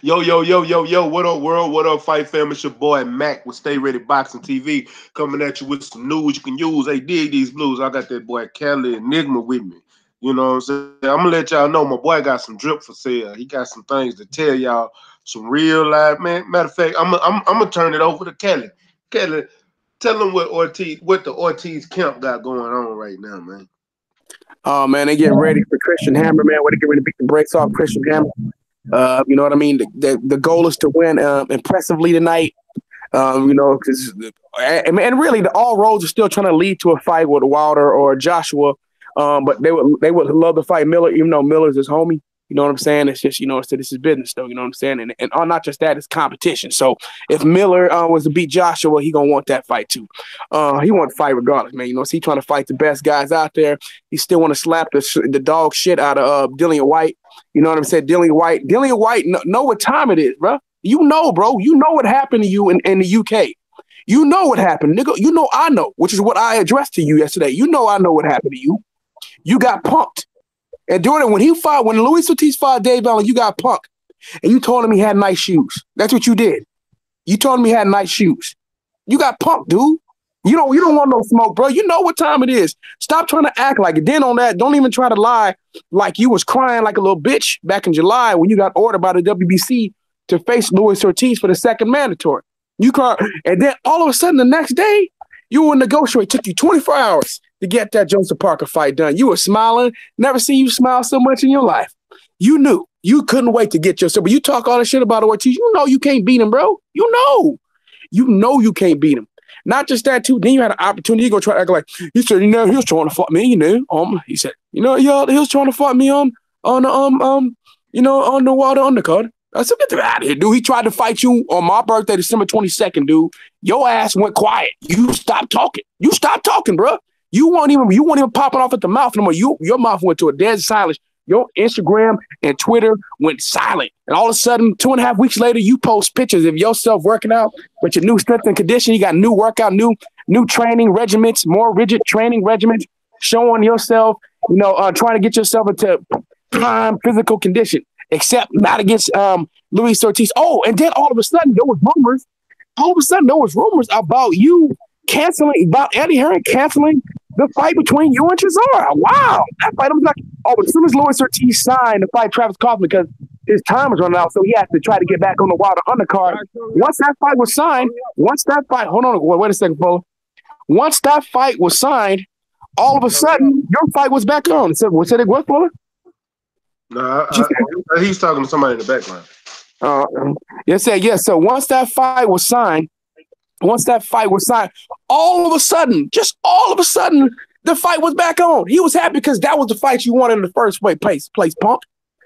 Yo, yo, yo, yo, yo, what up, world? What up, fight fam? It's your boy Mac with Stay Ready Boxing TV coming at you with some news you can use. Hey, dig these blues. I got that boy Cali Enigma with me. You know what I'm saying? I'm gonna let y'all know my boy got some drip for sale. He got some things to tell y'all, some real life, man. Matter of fact, I'm gonna turn it over to Kelly. Kelly, tell them what the Ortiz camp got going on right now, man. Oh man, they getting ready for Christian Hammer, man. What they get ready to beat the brakes off Christian Hammer. You know what I mean? The goal is to win impressively tonight. Because and really, all roads are still trying to lead to a fight with Wilder or Joshua. But they would love to fight Miller, even though Miller's his homie. You know what I'm saying? It's just, this is business, though. You know what I'm saying? And not just that, it's competition. So if Miller was to beat Joshua, he gonna want that fight too. He want to fight regardless, man. He trying to fight the best guys out there. He still want to slap the dog shit out of Dillian White. You know what I'm saying? Dillian White know what time it is, bro. You know, bro. You know what happened to you in the UK. You know what happened, nigga. You know I know, which is what I addressed to you yesterday. You know I know what happened to you. You got punked. And during it, when Luis Ortiz fought Dave Allen, you got punked. And you told him he had nice shoes. That's what you did. You told him he had nice shoes. You got punked, dude. You don't want no smoke, bro. You know what time it is. Stop trying to act like it. Then on that, don't even try to lie like you was crying like a little bitch back in July when you got ordered by the WBC to face Luis Ortiz for the second mandatory. You cried. And then all of a sudden the next day, you were negotiating. It took you 24 hours to get that Joseph Parker fight done. You were smiling. Never seen you smile so much in your life. You knew. You couldn't wait to get yourself. But you talk all this shit about Ortiz. You know you can't beat him, bro. You know you can't beat him. Not just that, too. Then you had an opportunity. You go try to act like, he said, he was trying to fight me, he said, he was trying to fight me on the Wilder undercard. I said, get that out of here, dude. He tried to fight you on my birthday, December 22nd, dude. Your ass went quiet. You stopped talking. You stopped talking, bro. You weren't even popping off at the mouth no more. Your mouth went to a dead silence. Your Instagram and Twitter went silent. And all of a sudden, 2.5 weeks later, you post pictures of yourself working out with your new strength and conditioning. You got new workout, new training regimens, more rigid training regimens, showing yourself, trying to get yourself into prime physical condition, except not against Luis Ortiz. Oh, and then all of a sudden, there was rumors about you about Eddie Hearn canceling the fight between you and Chisora. Wow. That fight, I was like, as soon as Luis Ortiz signed to fight Travis Kaufman because his time was running out, so he had to try to get back on the Wilder undercard. Once that fight was signed, hold on, wait a second, Fuller. Once that fight was signed, all of a sudden, your fight was back on. What said it was, Fuller? No, he's talking to somebody in the background. So once that fight was signed, all of a sudden, the fight was back on. He was happy because that was the fight you wanted in the first place, punk.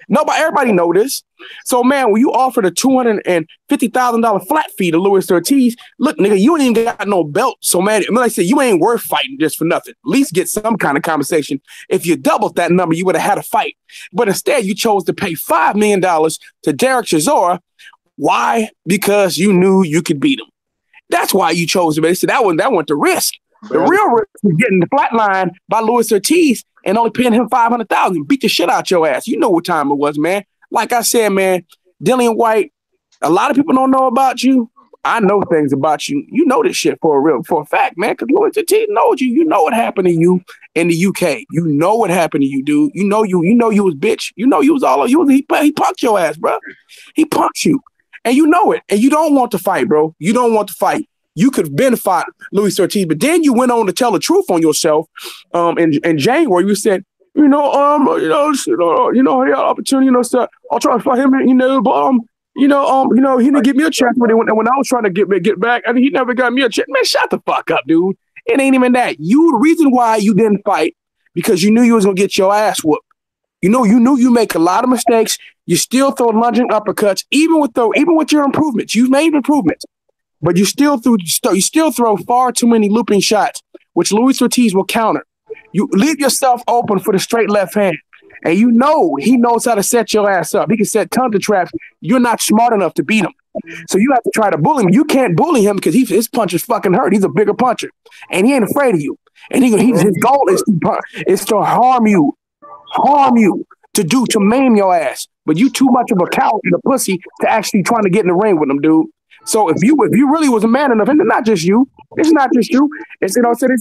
Everybody know this. So, man, when you offered a $250,000 flat fee to Luis Ortiz, look, nigga, you ain't even got no belt. So, man, like I said, you ain't worth fighting just for nothing. At least get some kind of compensation. If you doubled that number, you would have had a fight. But instead, you chose to pay $5 million to Derek Chisora. Why? Because you knew you could beat him. That's why you chose him. They said that went the risk. The real risk was getting the flatline by Luis Ortiz and only paying him $500,000. Beat the shit out your ass. You know what time it was, man. Like I said, man, Dillian White, a lot of people don't know about you. I know things about you. You know this shit for a fact, man, because Luis Ortiz knows you. You know what happened to you in the UK. You know what happened to you, dude. You know you was bitch. You know you was all of you. He punked your ass, bro. He punked you. And you know it. And you don't want to fight, bro. You don't want to fight. You could have been fought Luis Ortiz, but then you went on to tell the truth on yourself. In January, you said, he had an opportunity, so I'll try to fight him, but he didn't give me a chance when I was trying to get back, and he never got me a chance. Man, shut the fuck up, dude. It ain't even that. The reason why you didn't fight because you knew you was gonna get your ass whooped. You knew you make a lot of mistakes. You still throw lunging uppercuts, even with your improvements. You've made improvements. But you still throw far too many looping shots, which Luis Ortiz will counter. You leave yourself open for the straight left hand. And he knows how to set your ass up. He can set tons of traps. You're not smart enough to beat him. So you have to try to bully him. You can't bully him because his punches fucking hurt. He's a bigger puncher. And he ain't afraid of you. And his goal is to harm you, to maim your ass. but you too much of a coward and a pussy to actually trying to get in the ring with them, dude. So if you really was a man enough, and it's not just you, it's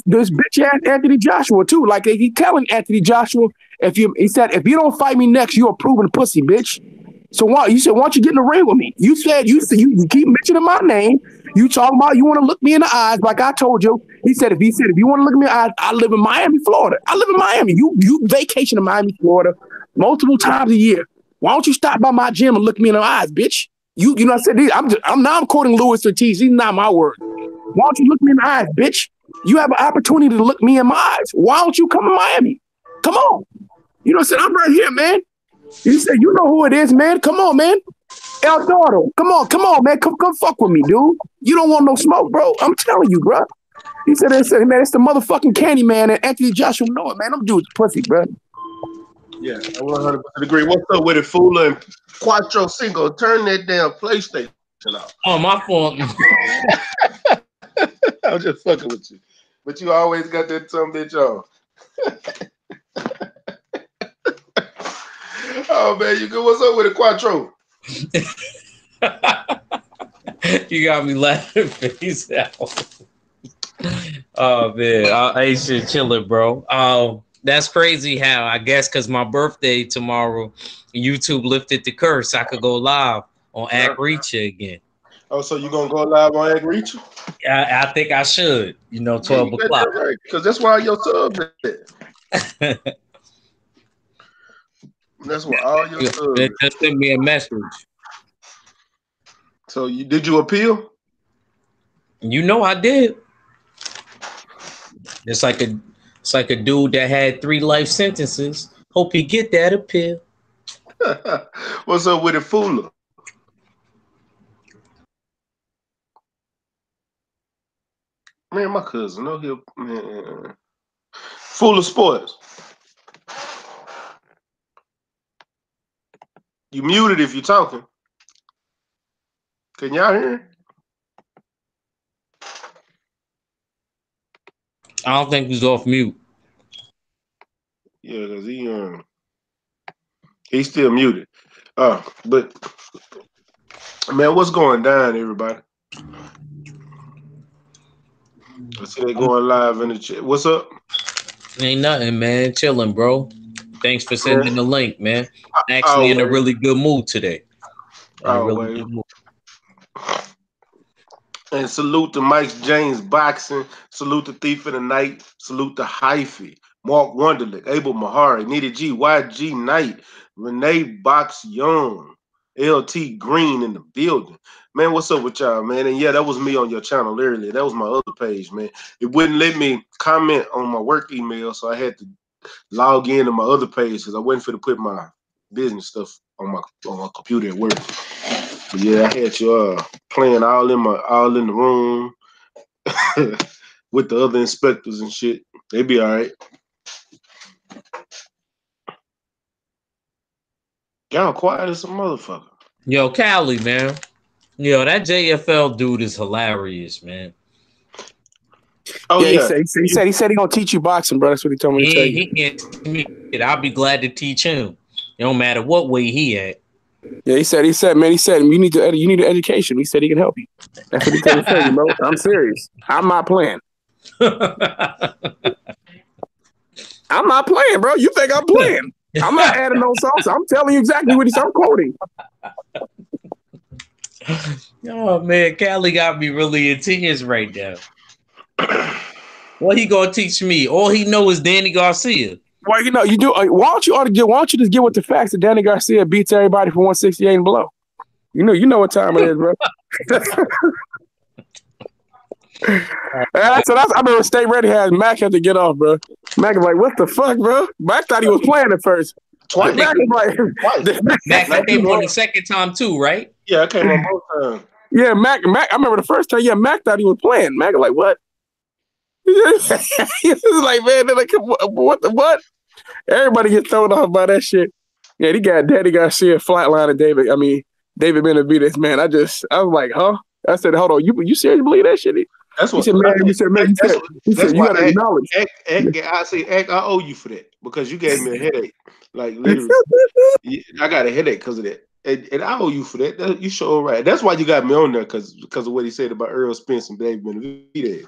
this bitch ass Anthony Joshua too. Like he telling Anthony Joshua, he said if you don't fight me next, you're a proven pussy, bitch. So why you don't you get in the ring with me? You said you keep mentioning my name. You talking about you want to look me in the eyes, like I told you. He said if you want to look me in the eyes, I live in Miami, Florida. I live in Miami. You vacation in Miami, Florida, multiple times a year. Why don't you stop by my gym and look me in the eyes, bitch? You know what I said? I'm quoting Louis Ortiz. These are not my words. Why don't you look me in the eyes, bitch? You have an opportunity to look me in my eyes. Why don't you come to Miami? Come on. You know what I'm saying? I'm right here, man. He said, you know who it is, man. Come on, man. El Dorado. Come on, man. Come fuck with me, dude. You don't want no smoke, bro. I'm telling you, bro. He said, man, it's the motherfucking Candy Man and Anthony Joshua know it, man. Them dudes pussy, bro. Yeah, I 100% agree. What's up with it, Fula and Quattro Cinco? Turn that damn PlayStation off. Oh, my fault. I was just fucking with you. But you always got that some bitch on. Oh, man, you good? What's up with it, Quattro? You got me laughing face out. Oh, man. I ain't shit chilling, bro. That's crazy how I guess because my birthday tomorrow, YouTube lifted the curse. I could go live on Act Reacher again. Oh, so you gonna go live on Act Reacher? I think I should. 12 o'clock. Because that's why your subs at. That's why all your subs. Just send me a message. So did you appeal? I did. It's like a dude that had 3 life sentences. Hope you get that appeal. What's up with it, Fula? Man, my cousin, no help, man. Fula Sports. You muted if you're talking. Can y'all hear? I don't think he's off mute. Yeah, because he's still muted. But man, what's going down, everybody? I see they going live in the chat. What's up? Ain't nothing, man. Chilling, bro. Thanks for sending the link, man. Actually, in a really good mood today. And salute to Mike James Boxing. Salute to Thief in the Night. Salute to Hyphy, Mark Wonderlick, Abel Mahari, Nita G, YG Knight, Renee Box Young, LT Green in the building. Man, what's up with y'all, man? And yeah, that was me on your channel earlier. That was my other page, man. It wouldn't let me comment on my work email, so I had to log in to my other page because I wasn't fit to put my business stuff on my computer at work. But yeah, I had you playing all in the room with the other inspectors and shit. They be all right. Y'all quiet as a motherfucker. Yo, Cali, man. Yo, that JFL dude is hilarious, man. Oh yeah, he said he gonna teach you boxing, bro. That's what he told me to tell you. He can't teach me. I'll be glad to teach him. It don't matter what way he at. Yeah, he said, man, you need an education. He said he can help you. That's what he told me to tell you, bro. I'm serious. I'm not playing. I'm not playing, bro. You think I'm playing? I'm not adding no sauce. I'm telling you exactly what I'm quoting. Oh man, Cali got me really in tears right now. What he gonna teach me? All he know is Danny Garcia. Well, you do. Why don't you just get with the facts that Danny Garcia beats everybody from 168 and below? You know what time it is, bro. I remember Stay Ready Mac had to get off, bro. Mac was like, "What the fuck, bro?" Mac thought he was playing at first. Twice. Mac came on the second time too, right? Yeah, I came on both times. Yeah, Mac. I remember the first time. Yeah, Mac thought he was playing. Mac was like, "What?" He was like, "Man, they're like, what? Everybody get thrown off by that shit." Yeah, he got Danny Garcia flatlining David. I mean, David Benavidez, man. I was like, huh? I said, hold on, you seriously believe that shit? That's He what said, man, he said, man, he said, you why gotta acknowledge. I say, I owe you for that because you gave me a headache. Like literally, I got a headache because of that, and I owe you for that. You sure right. That's why you got me on there because of what he said about Earl Spence and David Benavidez.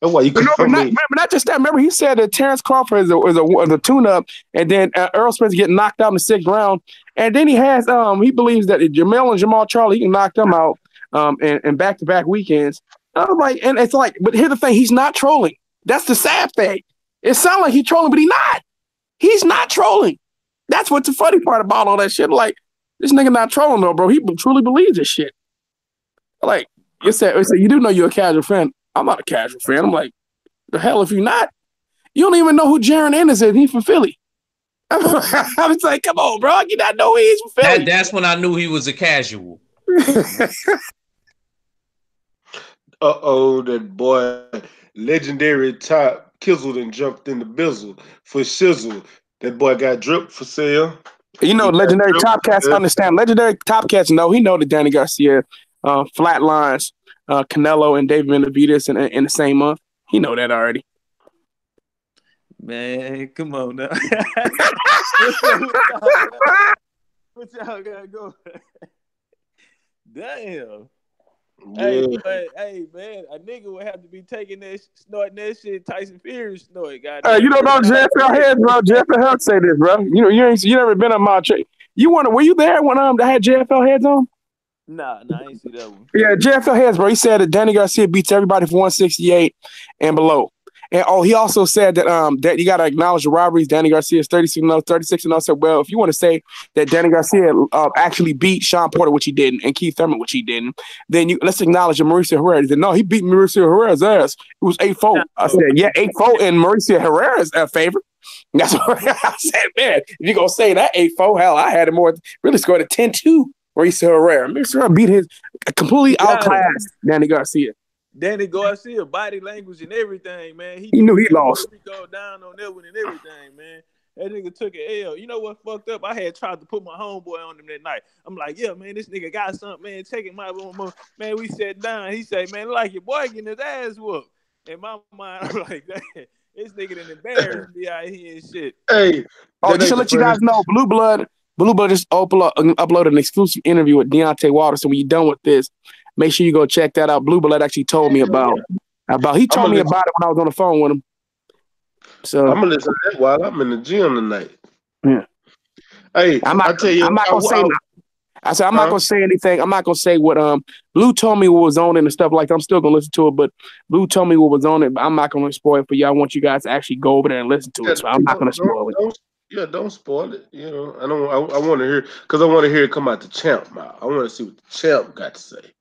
That's why you But got me. but not just that. Remember, he said that Terrence Crawford is a tune-up, and then Earl Spence getting knocked out in the 6th round, and then he believes that Jamel and Jamal Charlie, he can knock them out in back-to-back weekends. I was like, and it's like, but here's the thing, he's not trolling. That's the sad thing. It sounds like he's trolling, but he's not. He's not trolling. That's what's the funny part about all that shit. Like, this nigga not trolling though, bro. He truly believes this shit. Like, it said, you do know you're a casual fan. I'm not a casual fan. I'm like, the hell if you're not? You don't even know who Jaron Ennis is. He's from Philly. I was like, come on, bro. You not know he's from Philly. That's when I knew he was a casual. That boy, legendary top Kizzled and jumped in the bizzle for shizzle. That boy got dripped for sale. You know, legendary top cats understand. Legendary top cats know. He know that Danny Garcia flatlines Canelo and David Benavidez in the same month. He know that already. Man, come on now. What y'all gotta go? Damn. Yeah. Hey, man, a nigga would have to be taking that, snorting that shit. Tyson Fury snort. You don't know JFL heads, bro. JFL heads say this, bro. You never been on my trade. Were you there when I had JFL heads on? Nah, I ain't see that one. Yeah, JFL heads, bro. He said that Danny Garcia beats everybody for 168 and below. And he also said that that you got to acknowledge the robberies. Danny Garcia is 36-0, 36-0. So, well, if you want to say that Danny Garcia actually beat Sean Porter, which he didn't, and Keith Thurman, which he didn't, then let's acknowledge that Mauricio Herrera. He said, no, he beat Mauricio Herrera's ass. It was 8-4. I said, yeah, 8-4 in Mauricio Herrera's favor. That's what I said, man. If you're going to say that 8-4, hell, I had it more, really scored a 10-2. Mauricio Herrera. Mauricio Herrera beat his completely outclassed Danny Garcia. Danny Garcia, body language and everything, man. He knew he lost. Go down on that one and everything, man. That nigga took an L. You know what fucked up? I had tried to put my homeboy on him that night. I'm like, yeah, man, this nigga got something, man. Take him out. Man, we sat down. He said, man, like your boy getting his ass whooped. In my mind, I'm like, damn, this nigga done embarrassed me out here and shit. Hey. Just to let you guys know, Blue Blood just uploaded an exclusive interview with Deontay Wilder. So when you're done with this, make sure you go check that out. Blue Blood actually told me about. He told me about it when I was on the phone with him. So I'm gonna listen to that while I'm in the gym tonight. Yeah. Hey, I'm not gonna say anything. I'm not gonna say what Blue told me what was on it and stuff like that. I'm still gonna listen to it, but Blue told me what was on it. But I'm not gonna spoil it for you. I want you guys to actually go over there and listen to it. So I'm not gonna spoil it. Yeah, don't spoil it. You know, I want to hear because I want to hear it come out the champ mouth. I want to see what the champ got to say.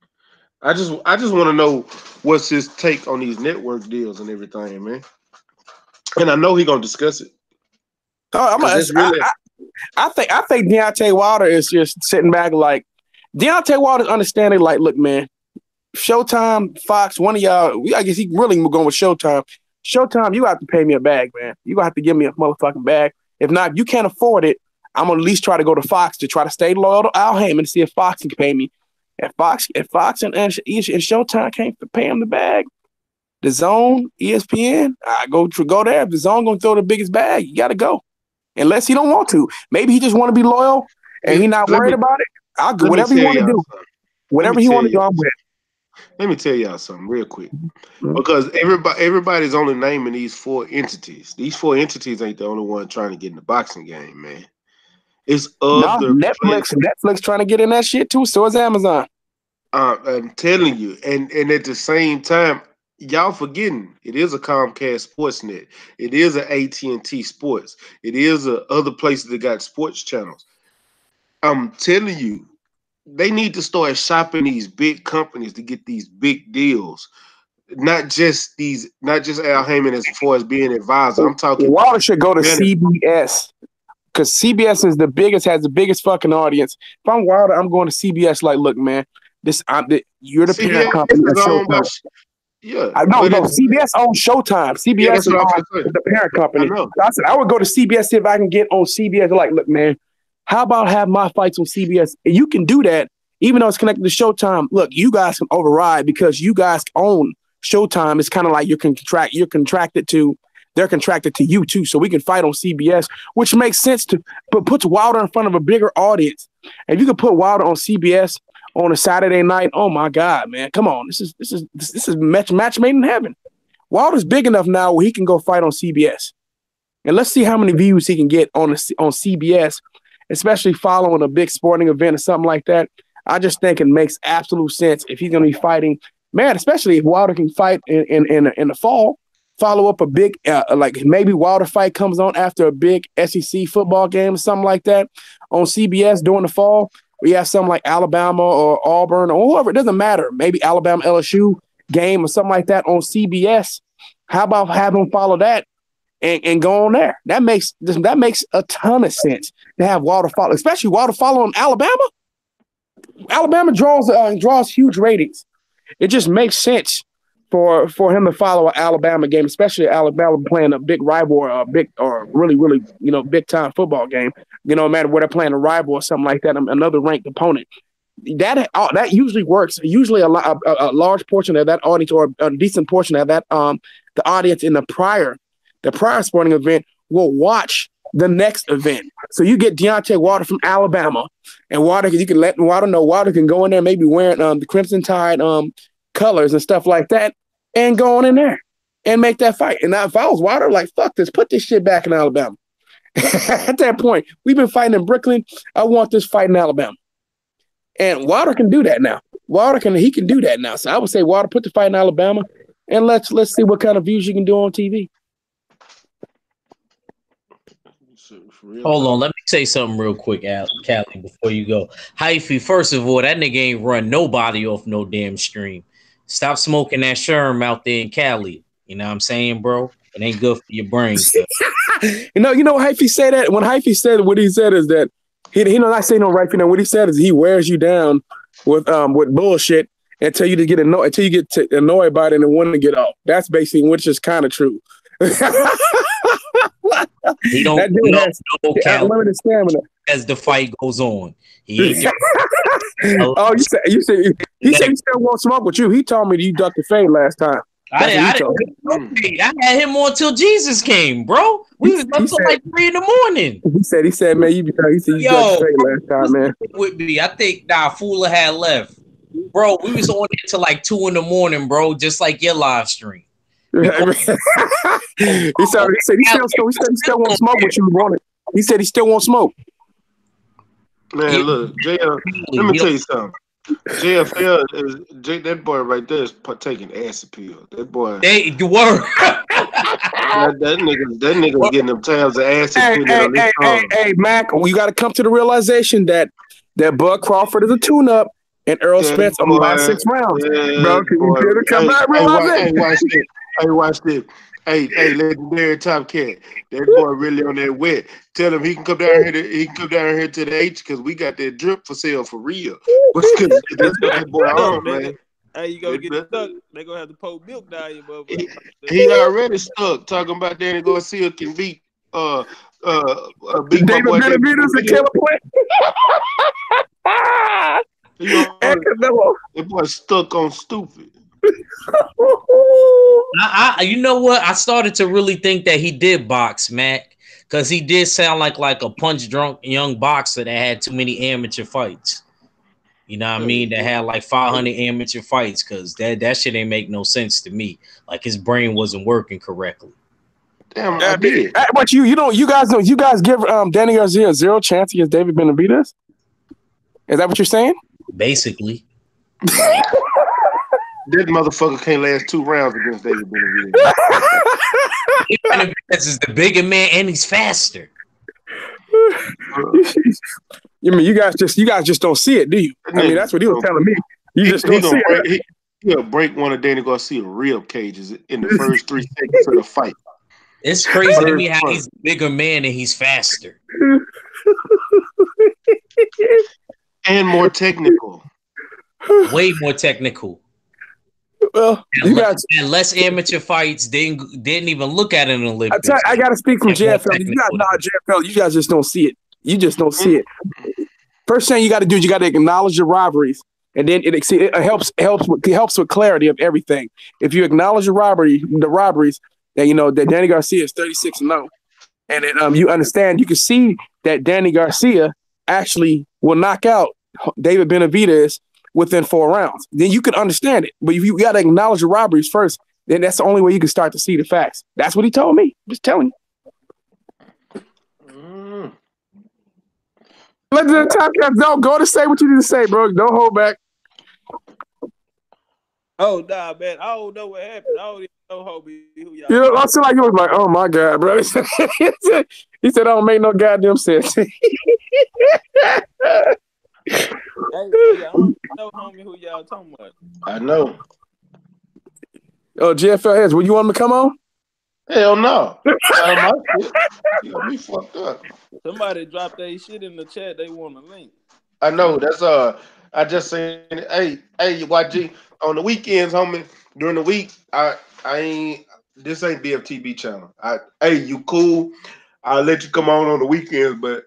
I just want to know what's his take on these network deals and everything, man. And I know he's gonna discuss it. I think Deontay Wilder is just sitting back like Deontay Wilder's understanding. Like, look, man, Showtime, Fox, one of y'all. I guess he really going with Showtime. Showtime, you have to pay me a bag, man. You gonna have to give me a motherfucking bag. If not, if you can't afford it, I'm gonna at least try to go to Fox to try to stay loyal to Al Heyman to see if Fox can pay me. If Fox and Showtime can't pay him the bag, the Zone, ESPN, I go there. If the Zone gonna throw the biggest bag, you gotta go. Unless he don't want to. Maybe he just want to be loyal and he not worried about it. I'll do whatever he want to do. Whatever he want to do, I'm with. Let me tell y'all something real quick. Because everybody's only naming these 4 entities. These 4 entities ain't the only one trying to get in the boxing game, man. It's other Netflix trying to get in that shit too. So is Amazon. I'm telling you, and at the same time, y'all forgetting it is a Comcast Sportsnet. It is a AT&T Sports. It is other places that got sports channels. I'm telling you, they need to start shopping these big companies to get these big deals. Not just Al Heyman as far as being advisor. I'm talking. Wilder should go to CBS. Because CBS has the biggest fucking audience. If I'm Wilder, I'm going to CBS. Like, look, man, you're the parent company. CBS owns Showtime. CBS is the parent company. I said I would go to CBS if I can get on CBS. Like, look, man, how about have my fights on CBS? And you can do that, even though it's connected to Showtime. Look, you guys can override because you guys own Showtime, it's kind of like they're contracted to you too. So we can fight on CBS, which makes sense but puts Wilder in front of a bigger audience. And if you can put Wilder on CBS on a Saturday night, oh my God, man, come on. This is match made in heaven. Wilder's big enough now where he can go fight on CBS. And let's see how many views he can get on CBS, especially following a big sporting event or something like that. I just think it makes absolute sense if he's going to be fighting, man, especially if Wilder can fight in the fall, follow up a big, like maybe Wilder fight comes on after a big SEC football game or something like that on CBS during the fall. We have something like Alabama or Auburn or whoever, it doesn't matter. Maybe Alabama LSU game or something like that on CBS. How about have him follow that and go on there? That makes a ton of sense to have Wilder follow, especially Wilder following Alabama. Alabama draws huge ratings. It just makes sense for him to follow an Alabama game, especially Alabama playing a big rival or really big time football game. No matter where they're playing a rival or something like that, another ranked opponent. That usually works. Usually a large portion of that audience or a decent portion of that the audience in the prior sporting event will watch the next event. So you get Deontay Wilder from Alabama, and you can let Wilder know Wilder can go in there maybe wearing the Crimson Tide colors and stuff like that, and go on in there and make that fight. And now if I was Wilder, like, fuck this, put this shit back in Alabama. At that point, we've been fighting in Brooklyn. I want this fight in Alabama. And Wilder can do that now. He can do that now. So I would say Wilder, put the fight in Alabama, and let's see what kind of views you can do on TV. Hold on, let me say something real quick, Callie, before you go. Hyphy, first of all, that nigga ain't run nobody off no damn stream. Stop smoking that Sherm out there in Cali. You know what I'm saying, bro? It ain't good for your brain. you know Hyphy said that? When Hyphy said what he said is that he not saying no right. What he said is he wears you down with bullshit until you get annoyed by it and then want to get off. That's basically, which is kind of true. He don't know unlimited stamina as the fight goes on. He said he still won't smoke with you. He told me you ducked the fade last time. I had him on till Jesus came, bro. We was up till like 3 a.m. He said, man, you ducked the fade last time, man. With me, I think Fula had left, bro. We was on it till like 2 a.m, bro, just like your live stream. he said he still won't smoke with you. He said he still won't smoke. Man, look, JF, let me tell you something. JFL that boy right there is taking acid pills. That boy, that nigga getting them tabs of acid. Hey, Mac, you got to come to the realization that Bud Crawford is a tune-up. And Earl Spence on the last 6 rounds. Bro, can you hear the comeback? Watch this. Hey, legendary Top Cat. That boy really on that wet. Tell him he can come down here to the H because we got that drip for sale for real. That boy on, man. Hey, you gonna get stuck? They gonna have to pour milk down your motherfucker. He already stuck. Talking about Danny Garcia can beat David Benavidez and Caleb Plant. That boy stuck on stupid. You know what? I started to really think that he did box, Mac, because he did sound like a punch drunk young boxer that had too many amateur fights. You know what I mean? That had like 500 amateur fights, because that shit ain't make no sense to me. Like his brain wasn't working correctly. Damn, I did. But you guys give Danny Garcia 0 chance against David Benavidez? Is that what you're saying? Basically. That motherfucker can't last 2 rounds against David Benavidez. Benavidez is the bigger man and he's faster. You guys just don't see it, do you? I mean, that's what he was telling me. You just don't see it. He'll break one of Danny Garcia's rib cages in the first 3 seconds of the fight. It's crazy to me how he's a bigger man and he's faster. And more technical. Way more technical. Well, and less amateur fights. Didn't even look at it in the Olympics. I got to speak from JFL. JFL. You guys just don't see it. You just don't see it. First thing you got to do is you got to acknowledge your rivalries. And then it helps with clarity of everything. If you acknowledge the robberies, that that Danny Garcia is 36-0, and then you understand, you can see that Danny Garcia actually will knock out David Benavidez within 4 rounds. Then you can understand it. But if you got to acknowledge the robberies first, then that's the only way you can start to see the facts. That's what he told me. Just telling you. Let the top guys go to say what you need to say, bro. Don't hold back. Oh, nah, man. I don't know what happened. I don't even know who y'all. I feel like it was like, oh my God, bro. He said, I don't make no goddamn sense. Hey, I don't know, homie, who y'all talking about. I know. Oh, JFL heads, would you want him to come on? Hell no. You got me fucked up. Somebody dropped their shit in the chat. They want a link. I know. That's I just seen it. Hey, YG, on the weekends, homie. During the week, I ain't. This ain't BFTB channel. Hey, you cool? I'll let you come on the weekends, but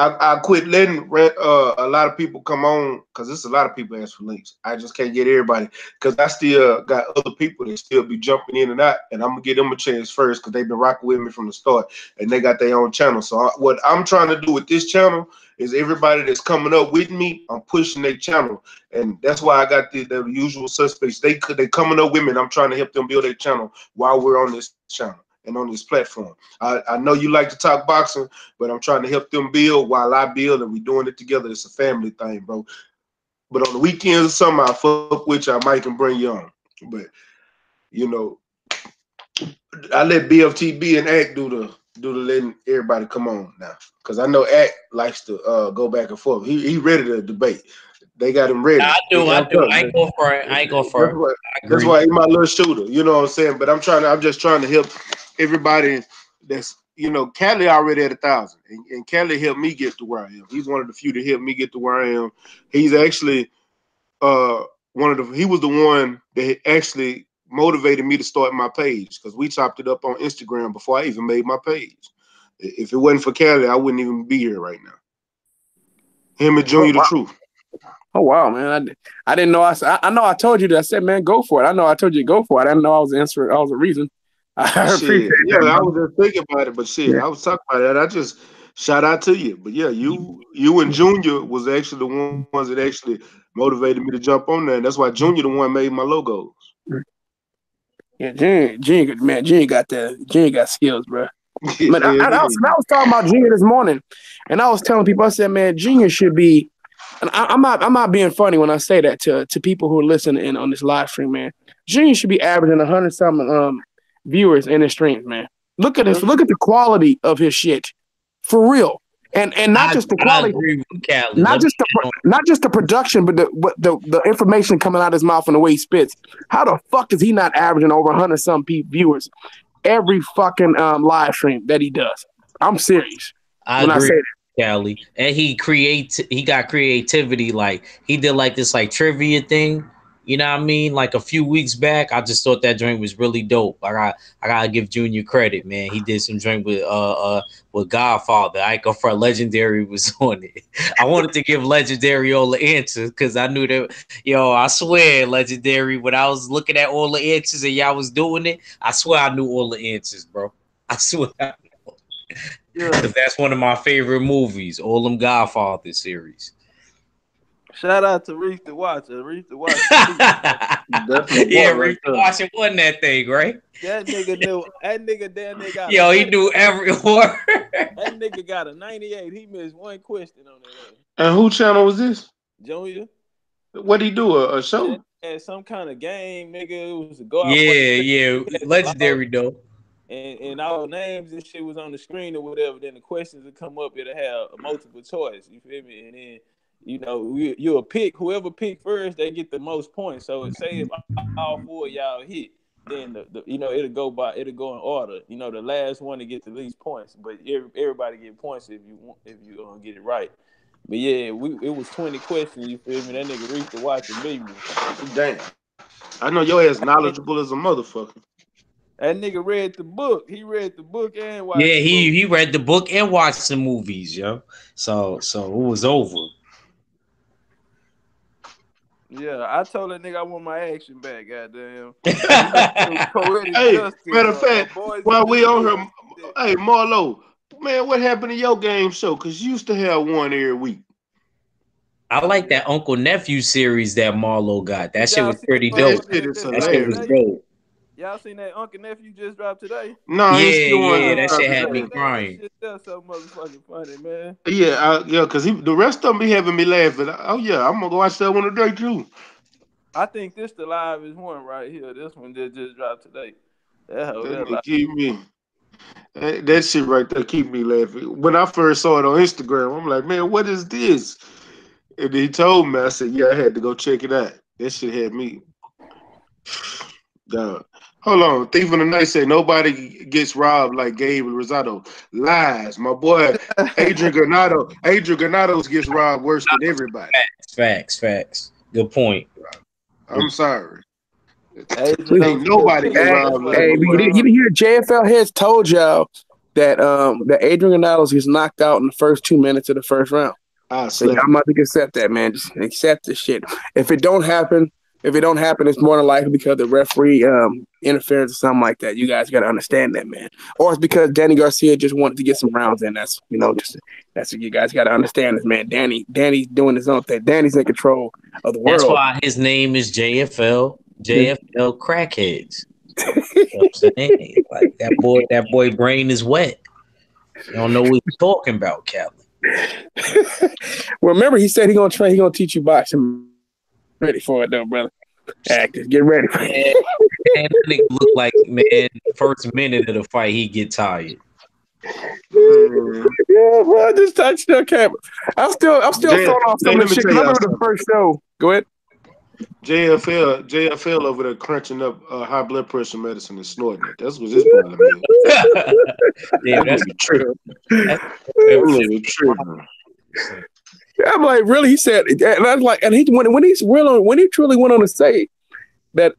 I quit letting a lot of people come on because there's a lot of people ask for links. I just can't get everybody because I still got other people that still be jumping in and out, and I'm gonna give them a chance first because they've been rocking with me from the start, and they got their own channel. So what I'm trying to do with this channel is everybody that's coming up with me, I'm pushing their channel, and that's why I got the usual suspects. They coming up with me, and I'm trying to help them build their channel while we're on this channel and on this platform. I know you like to talk boxing, but I'm trying to help them build while I build, and we're doing it together. It's a family thing, bro. But on the weekends or something, I fuck with you, I might can bring you on. But I let BFTB and Act do the letting everybody come on now, because I know Act likes to go back and forth. He ready to debate. They got him ready. I do. I ain't go for it. That's why he's my little shooter. You know what I'm saying? But I'm just trying to help everybody that's Cali already at 1,000. And Cali helped me get to where I am. He's one of the few that helped me get to where I am. He's actually he was the one that actually motivated me to start my page, because we chopped it up on Instagram before I even made my page. If it wasn't for Cali, I wouldn't even be here right now. Him and Junior the Truth. Oh wow, man! I didn't know. I know I told you that. I said, man, go for it. I know I told you to go for it. I didn't know I was answering. I was a reason. I appreciate that. I was just thinking about it, but shit, I was talking about that. I just shout out to you. But yeah, you and Junior was actually the ones that actually motivated me to jump on there. And that's why Junior the one made my logos. Yeah, Junior got skills, bro. Man, I was talking about Junior this morning, and I was telling people, I said, man, Junior should be. And I'm not being funny when I say that to people who are listening on this live stream, man. Junior should be averaging 100-something viewers in his streams, man. Look at this. Look at the quality of his shit, for real. And not just the quality, not just the production, but the information coming out of his mouth and the way he spits. How the fuck is he not averaging over 100-something viewers every fucking live stream that he does? I'm serious. I agree. Cali, and he got creativity. Like he did like this trivia thing, you know what I mean? Like a few weeks back, I just thought that drink was really dope. I gotta give Junior credit, man. He did some drink with Godfather. I go for Legendary was on it. I wanted to give Legendary all the answers because I knew that. I swear, Legendary. When I was looking at all the answers and y'all was doing it, I swear I knew all the answers, bro. I swear. Because that's one of my favorite movies, all them Godfather series. Shout out to Reef the Watcher. Reef the Watcher. Reef the Watcher won that thing, right? That nigga knew. That nigga damn near got. He knew every word. That nigga got a 98. He missed one question on that. And whose channel was this? Junior. What'd he do? A show? Had some kind of game, nigga. It was a go out. Yeah. Legendary though. And our names and shit was on the screen or whatever. Then the questions would come up. It'll have a multiple choice. You feel me? And then you'll pick whoever pick first. They get the most points. So say if all four of y'all hit, then it'll go in order. The last one to get the least points. But everybody get points if you get it right. But yeah, it was 20 questions. You feel me? That nigga reached the watch and beat me. Damn. I know your ass knowledgeable as a motherfucker. That nigga read the book. He read the book and watched. Yeah, he read the book and watched the movies, yo. So it was over. Yeah, I told that nigga I want my action back, goddamn. Poetic Hey, justice, matter of fact, boys while in the we on hood. here, hey Marlo, man, what happened to your game show? Cause you used to have one every week. I like that Uncle Nephew series that Marlo got. That shit Y'all was seen pretty that dope. That shit is That shit was hilarious. dope. Y'all seen that Uncle Nephew just dropped today? No, Yeah, he's still one yeah, that that dropped shit had me today. Man, that crying. shit that's so motherfucking funny, man. Yeah, cause the rest of them be having me laughing. Oh yeah, I'm gonna go watch that one today too. I think this the livest one right here. This one just dropped today. That Live. keep me. That shit right there keep me laughing. When I first saw it on Instagram, I'm like, man, what is this? And he told me, I said, yeah, I had to go check it out. That shit had me. Dog. Hold on. Thief in the Night said nobody gets robbed like Gabe Rosado. Lies. My boy Adrian Granado. Adrian Granados gets robbed worse than everybody. Facts. Good point. I'm sorry. Adrian Ain't knows he a nobody get pick. Hey, That's robbed why like hey, my he boy. you didn't hear JFL Heads told y'all that that Adrian Granados gets knocked out in the first 2 minutes of the first round. I So y'all slept. must accept that, man. Just accept this shit. If it don't happen, it's more than likely because the referee interference or something like that. You guys got to understand that, man. Or it's because Danny Garcia just wanted to get some rounds in. That's that's what you guys got to understand, this man. Danny's doing his own thing. Danny's in control of the That's world. why his name is JFL Crackheads. You know what I'm saying? Like that boy brain is wet. You don't know what he's talking about, Cali. Well, remember he said he gonna teach you boxing. Ready for it though, brother. Actors, get ready for it. Man, that nigga look like, man, first minute of the fight, he get tired. Yeah, bro, I just touched the camera. I'm still throwing off some of the shit. I remember the first show. Go ahead. JFL over there crunching up high blood pressure medicine and snorting it. That's what his problem is. Yeah, that's true. That's true. I'm like, really? He said, and I was like, and when he truly went on to say that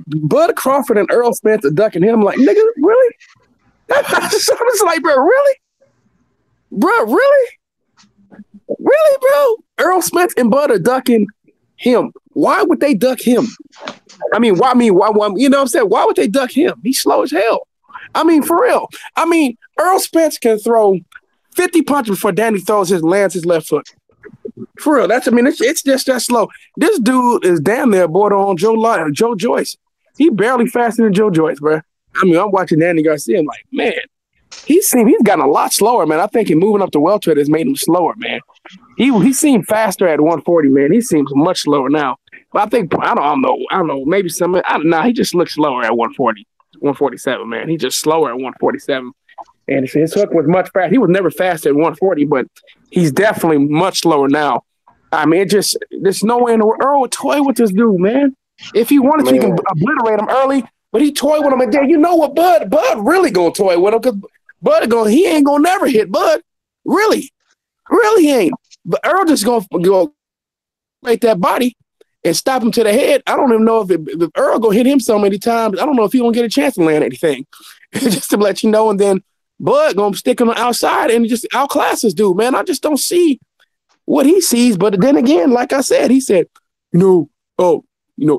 Bud Crawford and Earl Spence are ducking him, I'm like, nigga, really? I was like, bro, really? Bro, really? Really, bro? Earl Spence and Bud are ducking him. Why would they duck him? Why, you know what I'm saying? Why would they duck him? He's slow as hell. I mean, for real. I mean, Earl Spence can throw 50 punches before Danny lands his left foot. For real. It's just that slow. This dude is damn near border on Joe Joyce. He barely faster than Joe Joyce, bro. I mean, I'm watching Danny Garcia. I'm like, man, he's gotten a lot slower, man. I think him moving up to welterweight has made him slower, man. He seemed faster at 140, man. He seems much slower now. But I think I don't know. Maybe he just looks slower at 140, 147, man. He's just slower at 147. And his hook was much faster. He was never fast at 140, but he's definitely much slower now. I mean, there's no way in the world Earl would toy with this dude, man. If he wanted to, he can obliterate him early, but he toy with him. And then you know what, Bud really gonna toy with him because he ain't gonna never hit Bud. Really ain't. But Earl just gonna go break that body and stop him to the head. I don't even know if Earl gonna hit him so many times. I don't know if he gonna get a chance to land anything. Just to let you know, and then Bud gonna stick him outside and just outclass this dude, man. I just don't see what he sees. But then again, like I said, he said, Bud, he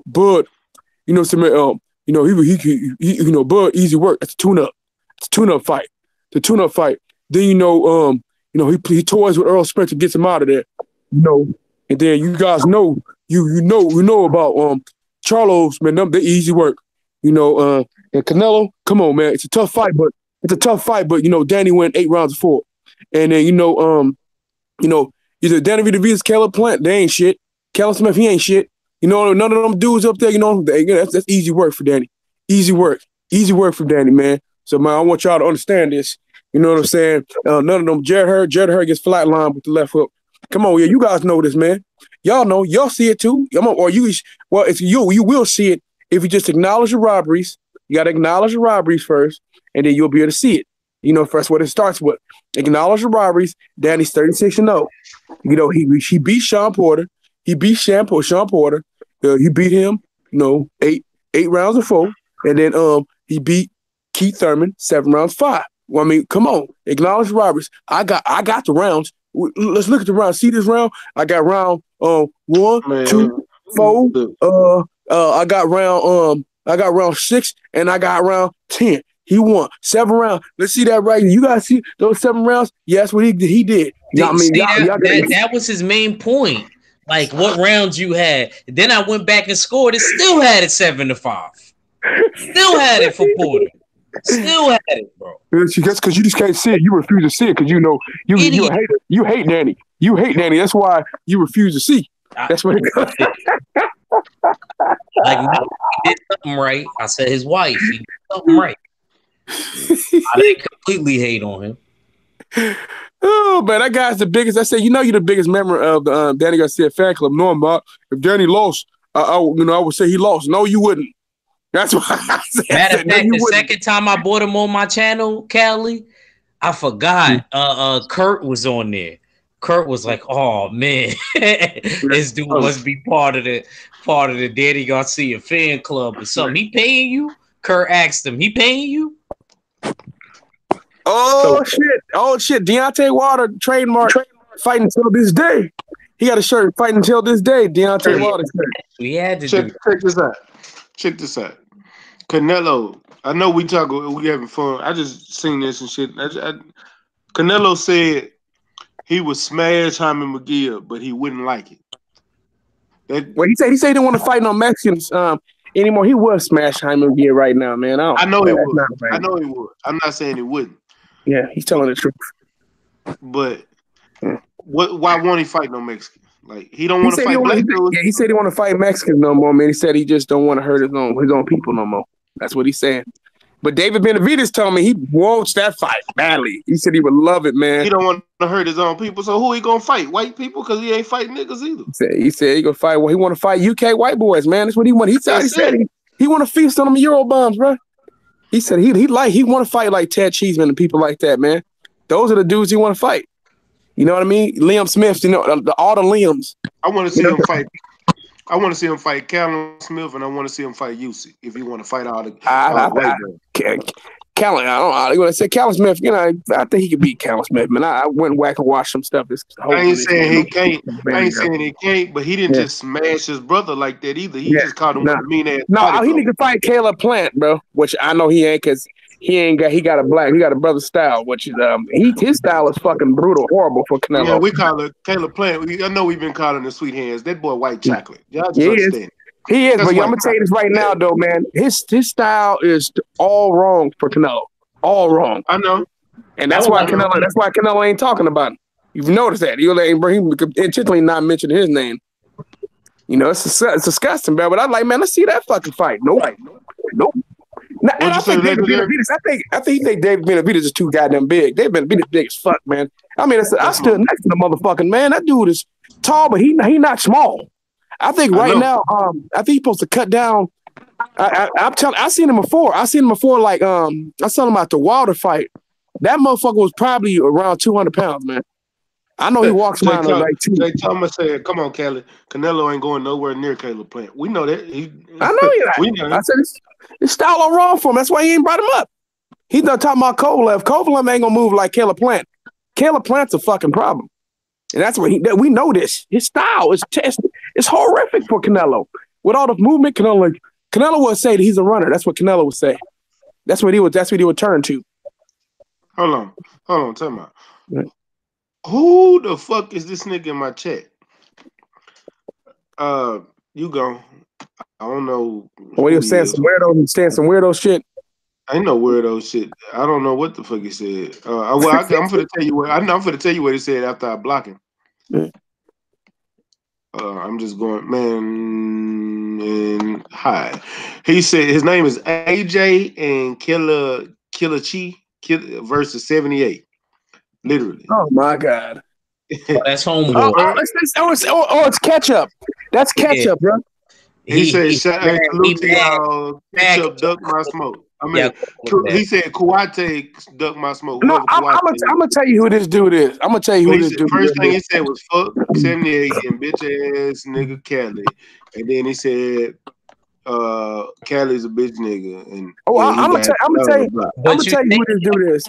Bud, easy work. That's a tune-up. It's a tune-up fight. The tune-up fight. Then he toys with Earl Spence and gets him out of there. And then you guys know about Charlos, man. They easy work. And Canelo, come on, man. It's a tough fight, but Danny went 8 rounds of 4. And then either Danny Benavidez, Caleb Plant, they ain't shit. Callum Smith, he ain't shit. None of them dudes up there, that's easy work for Danny. Easy work for Danny, man. So, man, I want y'all to understand this. You know what I'm saying? None of them. Jared Hurd gets flatlined with the left hook. Come on, yeah, you guys know this, man. Y'all know, y'all see it too. It's you will see it if you just acknowledge the robberies. You got to acknowledge the robberies first, and then you'll be able to see it. First what it starts with. Acknowledge the robberies. Danny's 36-0. He beat Sean Porter. He beat Sean Porter. He beat him, 8 rounds of 4. And then he beat Keith Thurman 7 rounds 5. Well, I mean, come on. Acknowledge the robberies. I got the rounds. let's look at the round. See this round? I got round 1, 2, 4. I got round 6, and I got round 10. He won 7 rounds. Let's see that right. You guys see those 7 rounds? Yes, what he did. That was his main point. Like what rounds you had. Then I went back and scored it. Still had it 7-5. Still had it for Porter. Still had it, bro. That's because you just can't see it. You refuse to see it because you know you a hater. You hate Danny. You hate Danny. That's why you refuse to see. That's what it goes. Like he did something right. I said his wife. He did something right. I didn't completely hate on him. Oh man, that guy's the biggest. I said, you know, you're the biggest member of the Danny Garcia fan club. No, I'm not. If Danny lost, I would say he lost. No, you wouldn't. That's why I said. Matter of fact, the second time I bought him on my channel, Callie, I forgot. Kurt was on there. Kurt was like, "Oh man, this dude must be part of the Danny Garcia fan club or something. He paying you?" Kurt asked him, "He paying you?" Oh shit! Deontay Wilder trademark fighting until this day. He got a shirt fighting until this day. Deontay Wilder shirt. We had to check this out. Check this out. Canelo. I know we having fun. I just seen this and shit. Canelo said he would smash Hyman McGill, but he wouldn't like it. Well, he said he didn't want to fight no Mexicans anymore. He would smash Hyman McGill right now, man. I know he would. I know he would. I'm not saying he wouldn't. Yeah, he's telling the truth. But why won't he fight no Mexican? Like he don't want to fight black dudes. Yeah, he said he want to fight Mexicans no more, man. He said he just don't want to hurt his own people no more. That's what he's saying. But David Benavidez told me he wants that fight badly. He said he would love it, man. He don't want to hurt his own people. So who he gonna fight? White people? Because he ain't fighting niggas either. He said he gonna fight. Well, he want to fight UK white boys, man. That's what he want. He said he want to feast on them Euro bombs, bro. He said he want to fight like Ted Cheeseman and people like that, man. Those are the dudes he want to fight. You know what I mean? Liam Smith, you know, all the Liams. I want to see him fight. I want to see him fight Callum Smith, and I want to see him fight Usyk if he want to fight all the white boys. Callum, when I said Callum Smith, you know, I think he could beat Callum Smith, man. I went whack and watched some stuff. I ain't saying he can't. I ain't saying he can't, but he didn't just smash his brother like that either. He just caught him with a mean ass. No, he need to fight Caleb Plant, bro. Which I know he ain't, because he got a brother style, which is his style is fucking brutal, horrible for Canelo. Yeah, we call it Caleb Plant. I know we've been calling him sweet hands. That boy white chocolate. Y'all just understand. He is, but I'm gonna tell you this right now, though, man. His style is all wrong for Canelo. All wrong. I know, and that's why Canelo ain't talking about him. You've noticed that. He intentionally not mentioning his name. You know, it's disgusting, bro. But I'm like, man, let's see that fucking fight. Nope. Now, and I think David Benavidez is too goddamn big. David Benavidez big as fuck, man. I mean, I stood next to the motherfucking man. That dude is tall, but he not small. I think now, I think he's supposed to cut down. I'm telling, I seen him before. Like I saw him at the Wilder fight. That motherfucker was probably around 200 pounds, man. I know he walks around like 2. Jay Thomas said, "Come on, Kelly. Canelo ain't going nowhere near Caleb Plant. We know that. I know he not. We know. I said his style all wrong for him. That's why he ain't brought him up. He's not talking about Kovalev. Kovalev ain't gonna move like Caleb Plant. Caleb Plant's a fucking problem, and that's what we know this. His style is tested. It's horrific for Canelo. With all the movement, Canelo would say that he's a runner. That's what Canelo would say. That's what he would turn to. Hold on, tell me. Right. Who the fuck is this nigga in my chat? You go. I don't know. What are you saying? Some weirdo shit. I ain't no weirdo shit. I don't know what the fuck he said. I'm gonna tell you what. I'm gonna tell you what he said after I block him. Yeah. I'm just going, man. And hi. He said his name is AJ and Killer versus 78. Literally. Oh my God. That's homeboy. It's ketchup. That's ketchup, bro. He said, salute to y'all. Ketchup duck my smoke. I mean, he said, Kuwate duck my smoke. No, I'm gonna tell you who this dude is. I'm gonna tell you who this dude is. First thing he said was fuck 78 and bitch ass nigga Cali. And then he said Cali's a bitch nigga. And I'm gonna tell you who this dude is.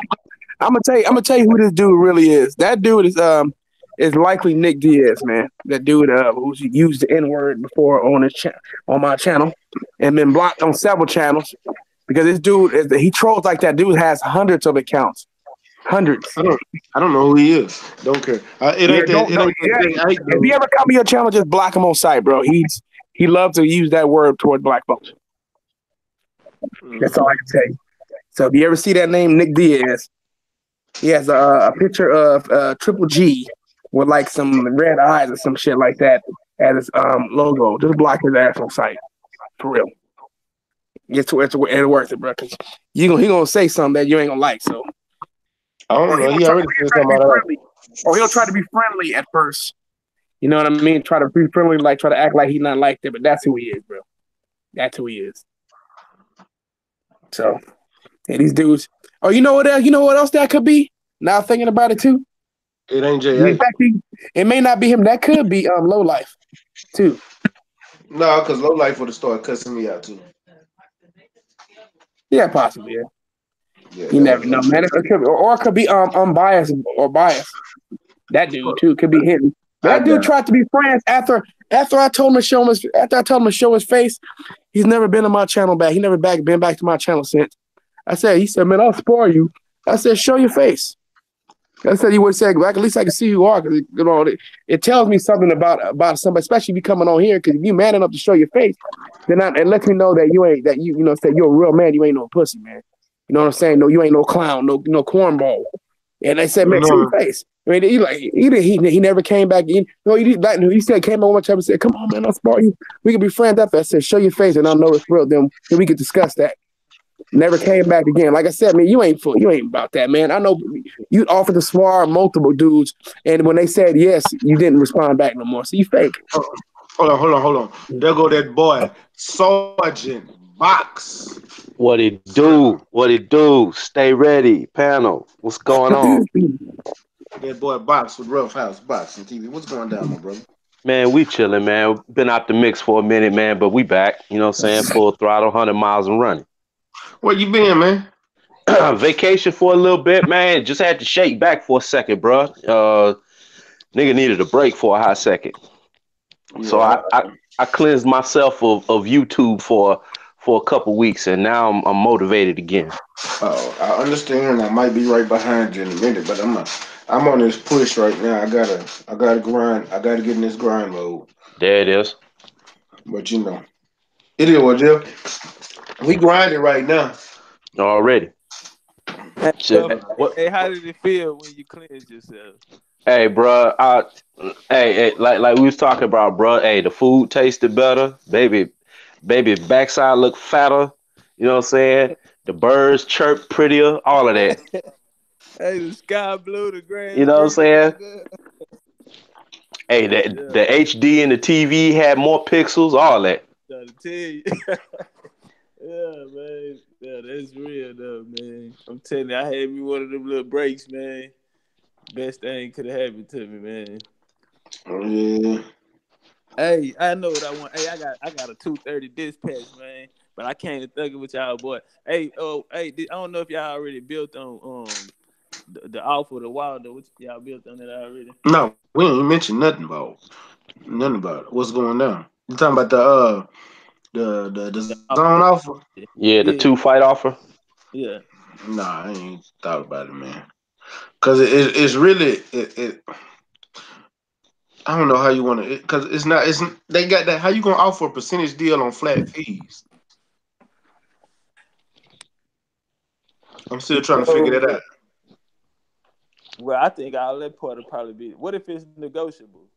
I'm gonna tell you who this dude really is. That dude is it's likely Nick Diaz, man. That dude who's used the N word before on his on my channel, and been blocked on several channels because this dude he trolls like that. Dude has hundreds of accounts, hundreds. I don't know who he is. Don't care. It Yeah, ain't that. It ain't that thing. I if he ever come to your channel, just block him on sight, bro. He loves to use that word toward black folks. That's all I can tell you. So if you ever see that name, Nick Diaz, he has a picture of Triple G with like some red eyes or some shit like that as his logo. Just block his ass on sight. For real. It's worth it, bro. Cause he gonna say something that you ain't gonna like. So I don't know. He already said something about that. Or he'll try to be friendly at first. You know what I mean? Try to be friendly, like try to act like he's not like that, but that's who he is, bro. That's who he is. So, and these dudes. Oh, you know what else? You know what else that could be? Now thinking about it too. It ain't J.A. In fact, it may not be him. That could be Low Life too. No, because Low Life would have started cussing me out too. Yeah, possibly. Yeah, you never know, man. It could be unbiased or biased. That dude too could be him. But that dude tried to be friends after I told him to show his face. He's never been on my channel back. He never been back to my channel since. He said, man, I'll spoil you. I said, show your face. I said, you would say, like, at least I can see who you are. Because, you know, it tells me something about somebody, especially if you coming on here. Because if you man enough to show your face, then it lets me know that say you're a real man. You ain't no pussy, man. You know what I'm saying? No, you ain't no clown, no cornball. And they said, man, show your face. I mean, he never came back in. No, he said, came on one time and said, come on, man, I'll spoil you. We can be friends after. I said, show your face, and I'll know it's real. Then we could discuss that. Never came back again. Like I said, man, you ain't about that, man. I know you offered to swar multiple dudes, and when they said yes, you didn't respond back no more. So you fake. Hold on. There go that boy, Sergeant Box. What it do? What it do? Stay ready, panel. What's going on? That boy Box with Rough House Boxing TV. What's going down, my brother? Man, we chilling, man. Been out the mix for a minute, man, but we back. You know what I'm saying? Full throttle, 100 miles and running. Where you been, man? Vacation for a little bit, man. Just had to shake back for a second, bro. Nigga needed a break for a hot second. Yeah. So I cleansed myself of YouTube for a couple weeks, and now I'm motivated again. Oh, I understand. I might be right behind you in a minute, but I'm on this push right now. I gotta grind. I gotta get in this grind mode. There it is. But you know, it is what it is. We grinding right now. Already. Hey, how did it feel when you cleansed yourself? Hey, bro. Hey, like we was talking about, bro. Hey, the food tasted better. Baby, backside looked fatter. You know what I'm saying? The birds chirp prettier. All of that. Hey, the sky blue, the grass. You know what I'm saying? Hey, the HD and the TV had more pixels. All that. Trying to tell you. Yeah, man. Yeah, that's real though, man. I'm telling you, I had me one of them little breaks, man. Best thing could have happened to me, man. Yeah. Hey, I know what I want. Hey, I got a 230 dispatch, man. But I can't thug it with y'all, boy. Hey, I don't know if y'all already built on the Alpha, the Wilder. What y'all built on that already? No, we ain't mentioned nothing about it. What's going down? You talking about the zone offer? Yeah, the 2-fight offer. Yeah. Nah, I ain't thought about it, man. Cause it's really it. I don't know how you want to, because they got that. How you gonna offer a percentage deal on flat fees? I'm still trying to figure that out. Well, I think all that part will probably be. What if it's negotiable?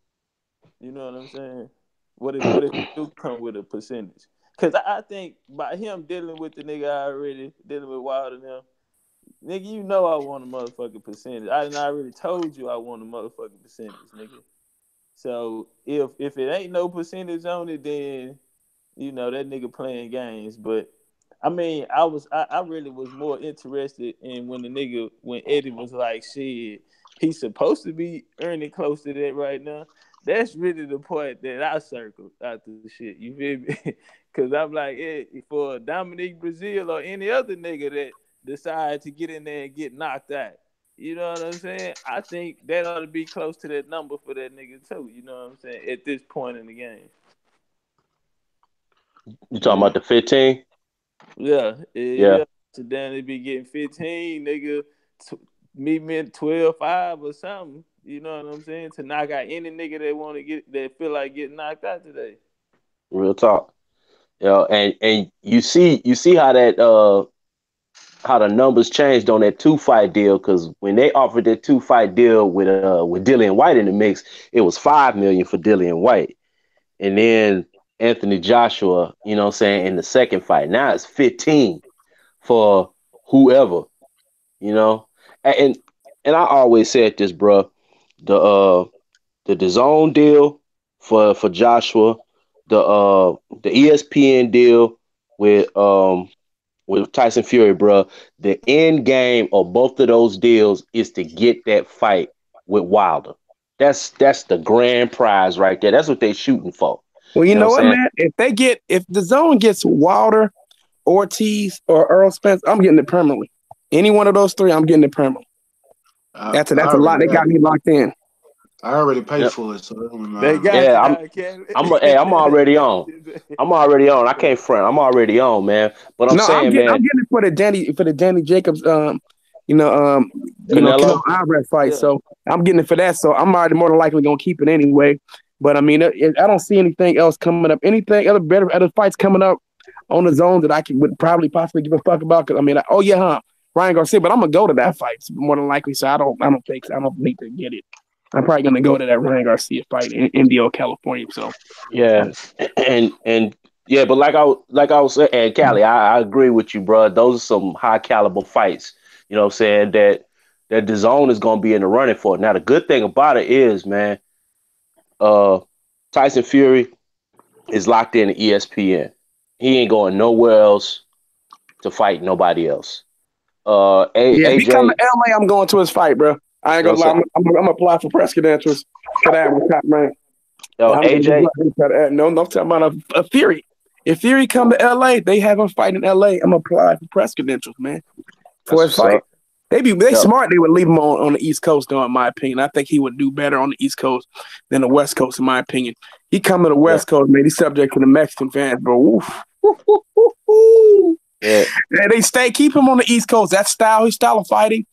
You know what I'm saying? What if it do come with a percentage? Because I think by him dealing with the nigga already, dealing with Wilder now, nigga, you know I want a motherfucking percentage. I already told you I want a motherfucking percentage, nigga. So if it ain't no percentage on it, then you know that nigga playing games. But I mean, I really was more interested in when Eddie was like, shit, he's supposed to be earning close to that right now. That's really the point that I circled after the shit. You feel me? Because I'm like, for Dominique Brazil or any other nigga that decide to get in there and get knocked out, You know what I'm saying? I think that ought to be close to that number for that nigga too. You know what I'm saying? At this point in the game. You talking about the 15? Yeah. Yeah. So then they be getting 15, nigga. Meet me at 12-5 or something. You know what I'm saying? To knock out any nigga that want to get that feel like getting knocked out today. Real talk. And you see how that how the numbers changed on that 2-fight deal, because when they offered that 2-fight deal with Dillian White in the mix, it was $5 million for Dillian White. And then Anthony Joshua, you know what I'm saying, in the second fight. Now it's 15 for whoever, you know. And I always said this, bro. The DAZN deal for Joshua, the ESPN deal with Tyson Fury, bro. The end game of both of those deals is to get that fight with Wilder. That's the grand prize right there. That's what they're shooting for. Well, you know what, saying? man? If the zone gets Wilder, Ortiz, or Earl Spence, I'm getting it permanently. Any one of those three, I'm getting it permanently. That's a lot. They got me locked in. I already paid for it, so they got I'm already on. I'm already on. I can't front. I'm already on, man. But I'm saying, man, I'm getting it for the Danny Jacobs, Canelo Alvarez fight. Yeah. So I'm getting it for that. So I'm already more than likely gonna keep it anyway. But I mean, I don't see anything else coming up. Anything other fights coming up on the zone that I would probably possibly give a fuck about. Because I mean, Ryan Garcia, but I'm gonna go to that fight more than likely. So I don't need to get it. I'm probably gonna go to that Ryan Garcia fight in Indio, California. So yeah, and yeah, but like I was saying, and Cali, I agree with you, bro. Those are some high caliber fights. You know what I'm saying, that the zone is gonna be in the running for. Now the good thing about it is, man, Tyson Fury is locked in to ESPN. He ain't going nowhere else to fight nobody else. If he come to LA, I'm going to his fight, bro. I ain't gonna lie. I'm gonna apply for press credentials for that one, man. AJ. No, I'm talking about a Fury. If Fury come to LA, they have him fight in LA. I'm gonna apply for press credentials, man, for his fight. They smart. They would leave him on the East Coast, though, in my opinion. I think he would do better on the East Coast than the West Coast, in my opinion. He come to the West Coast, man. He's subject to the Mexican fans, bro. Yeah. And keep him on the East Coast. His style of fighting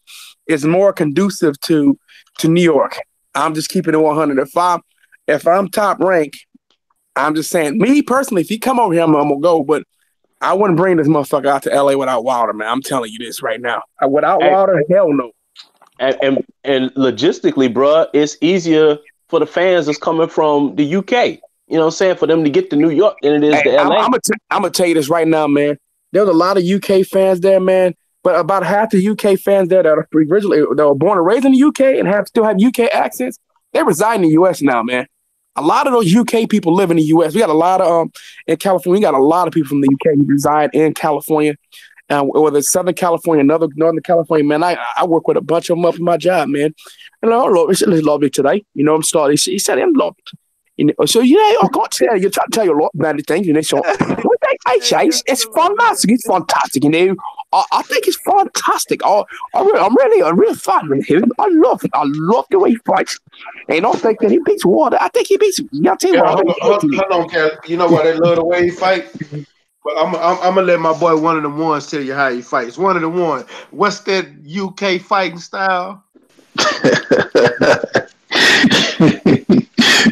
is more conducive to New York. I'm just keeping it 100. If I'm top rank, I'm just saying, me personally, if he come over here, I'm gonna go. But I wouldn't bring this motherfucker out to LA without Wilder, man. I'm telling you this right now. Without Wilder, hell no. And logistically, bro, it's easier for the fans that's coming from the UK. You know what I'm saying? For them to get to New York than it is to LA. I'm gonna tell you this right now, man. There's a lot of UK fans there, man. But about half the UK fans there that were born and raised in the UK and still have UK accents, they reside in the US now, man. A lot of those UK people live in the US. We got a lot of in California. We got a lot of people from the UK who reside in California, whether it's Southern California, Northern California. Man, I work with a bunch of them up in my job, man. And it's lovely today. You know, I'm starting. He said, "I'm lovely." You know, so I can't tell you. Tell you a lot about the things. You know, so it's fantastic. It's fantastic. You know, I think it's fantastic. I'm really fan with him. I love the way he fights. And I think that he beats Wilder. I think he beats. Hold on, Cal. You know why they love the way he fight? But I'm gonna let my boy one of the ones tell you how he fights. One of the ones. What's that UK fighting style?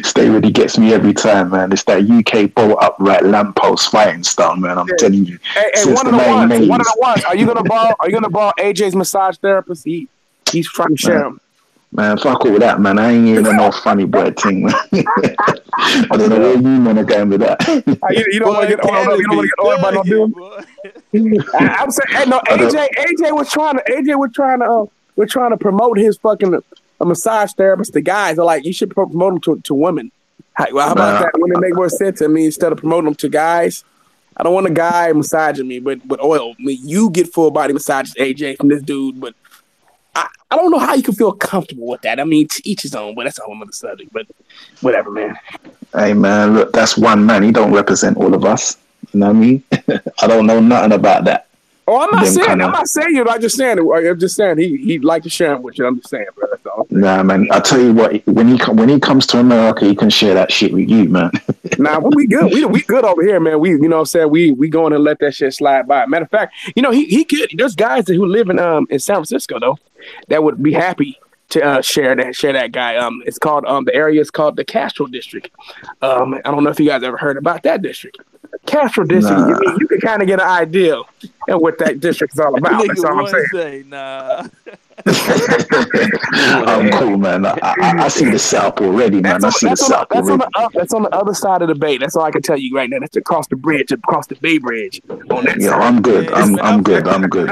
Stay Ready gets me every time, man. It's that UK bolt upright lamppost fighting style, man. I'm telling you. Hey, one of the ones. Are you gonna borrow AJ's massage therapist? He's trying to share him. Man, fuck all that, man. I ain't even no funny boy thing, man. I don't know where you man are going with that. You don't want to get all by no dude. I'm saying, hey, no, AJ was trying to promote his fucking massage therapist to guys. Are like, you should promote them to women. How about that? Wouldn't it make more sense to me instead of promoting them to guys? I don't want a guy massaging me, but oil. I mean, you get full body massages, AJ, from this dude, but I don't know how you can feel comfortable with that. I mean, to each his own, but that's a whole other subject. But whatever, man. Hey, man, look, that's one man. He don't represent all of us. You know what I mean? I don't know nothing about that. Oh, I'm not saying you. I'm just saying he'd like to share him with you. I'm just saying, bro. That's all. Nah, man. I tell you what, when he comes to America, he can share that shit with you, man. Nah, we good. We good over here, man. We, you know what I'm saying? We going to let that shit slide by. Matter of fact, you know, he could. There's guys who live in San Francisco though that would be happy to share that guy. It's called the area is called the Castro District. I don't know if you guys ever heard about that district. Castro District. Nah. You can kind of get an idea of what that district is all about. That's all I'm saying. Nah. I'm cool, man. I see the South already, man. I see the South already. That's on the other side of the bay. That's all I can tell you right now. That's across the bridge, across the Bay Bridge. On that side. I'm good. I'm good. I'm good.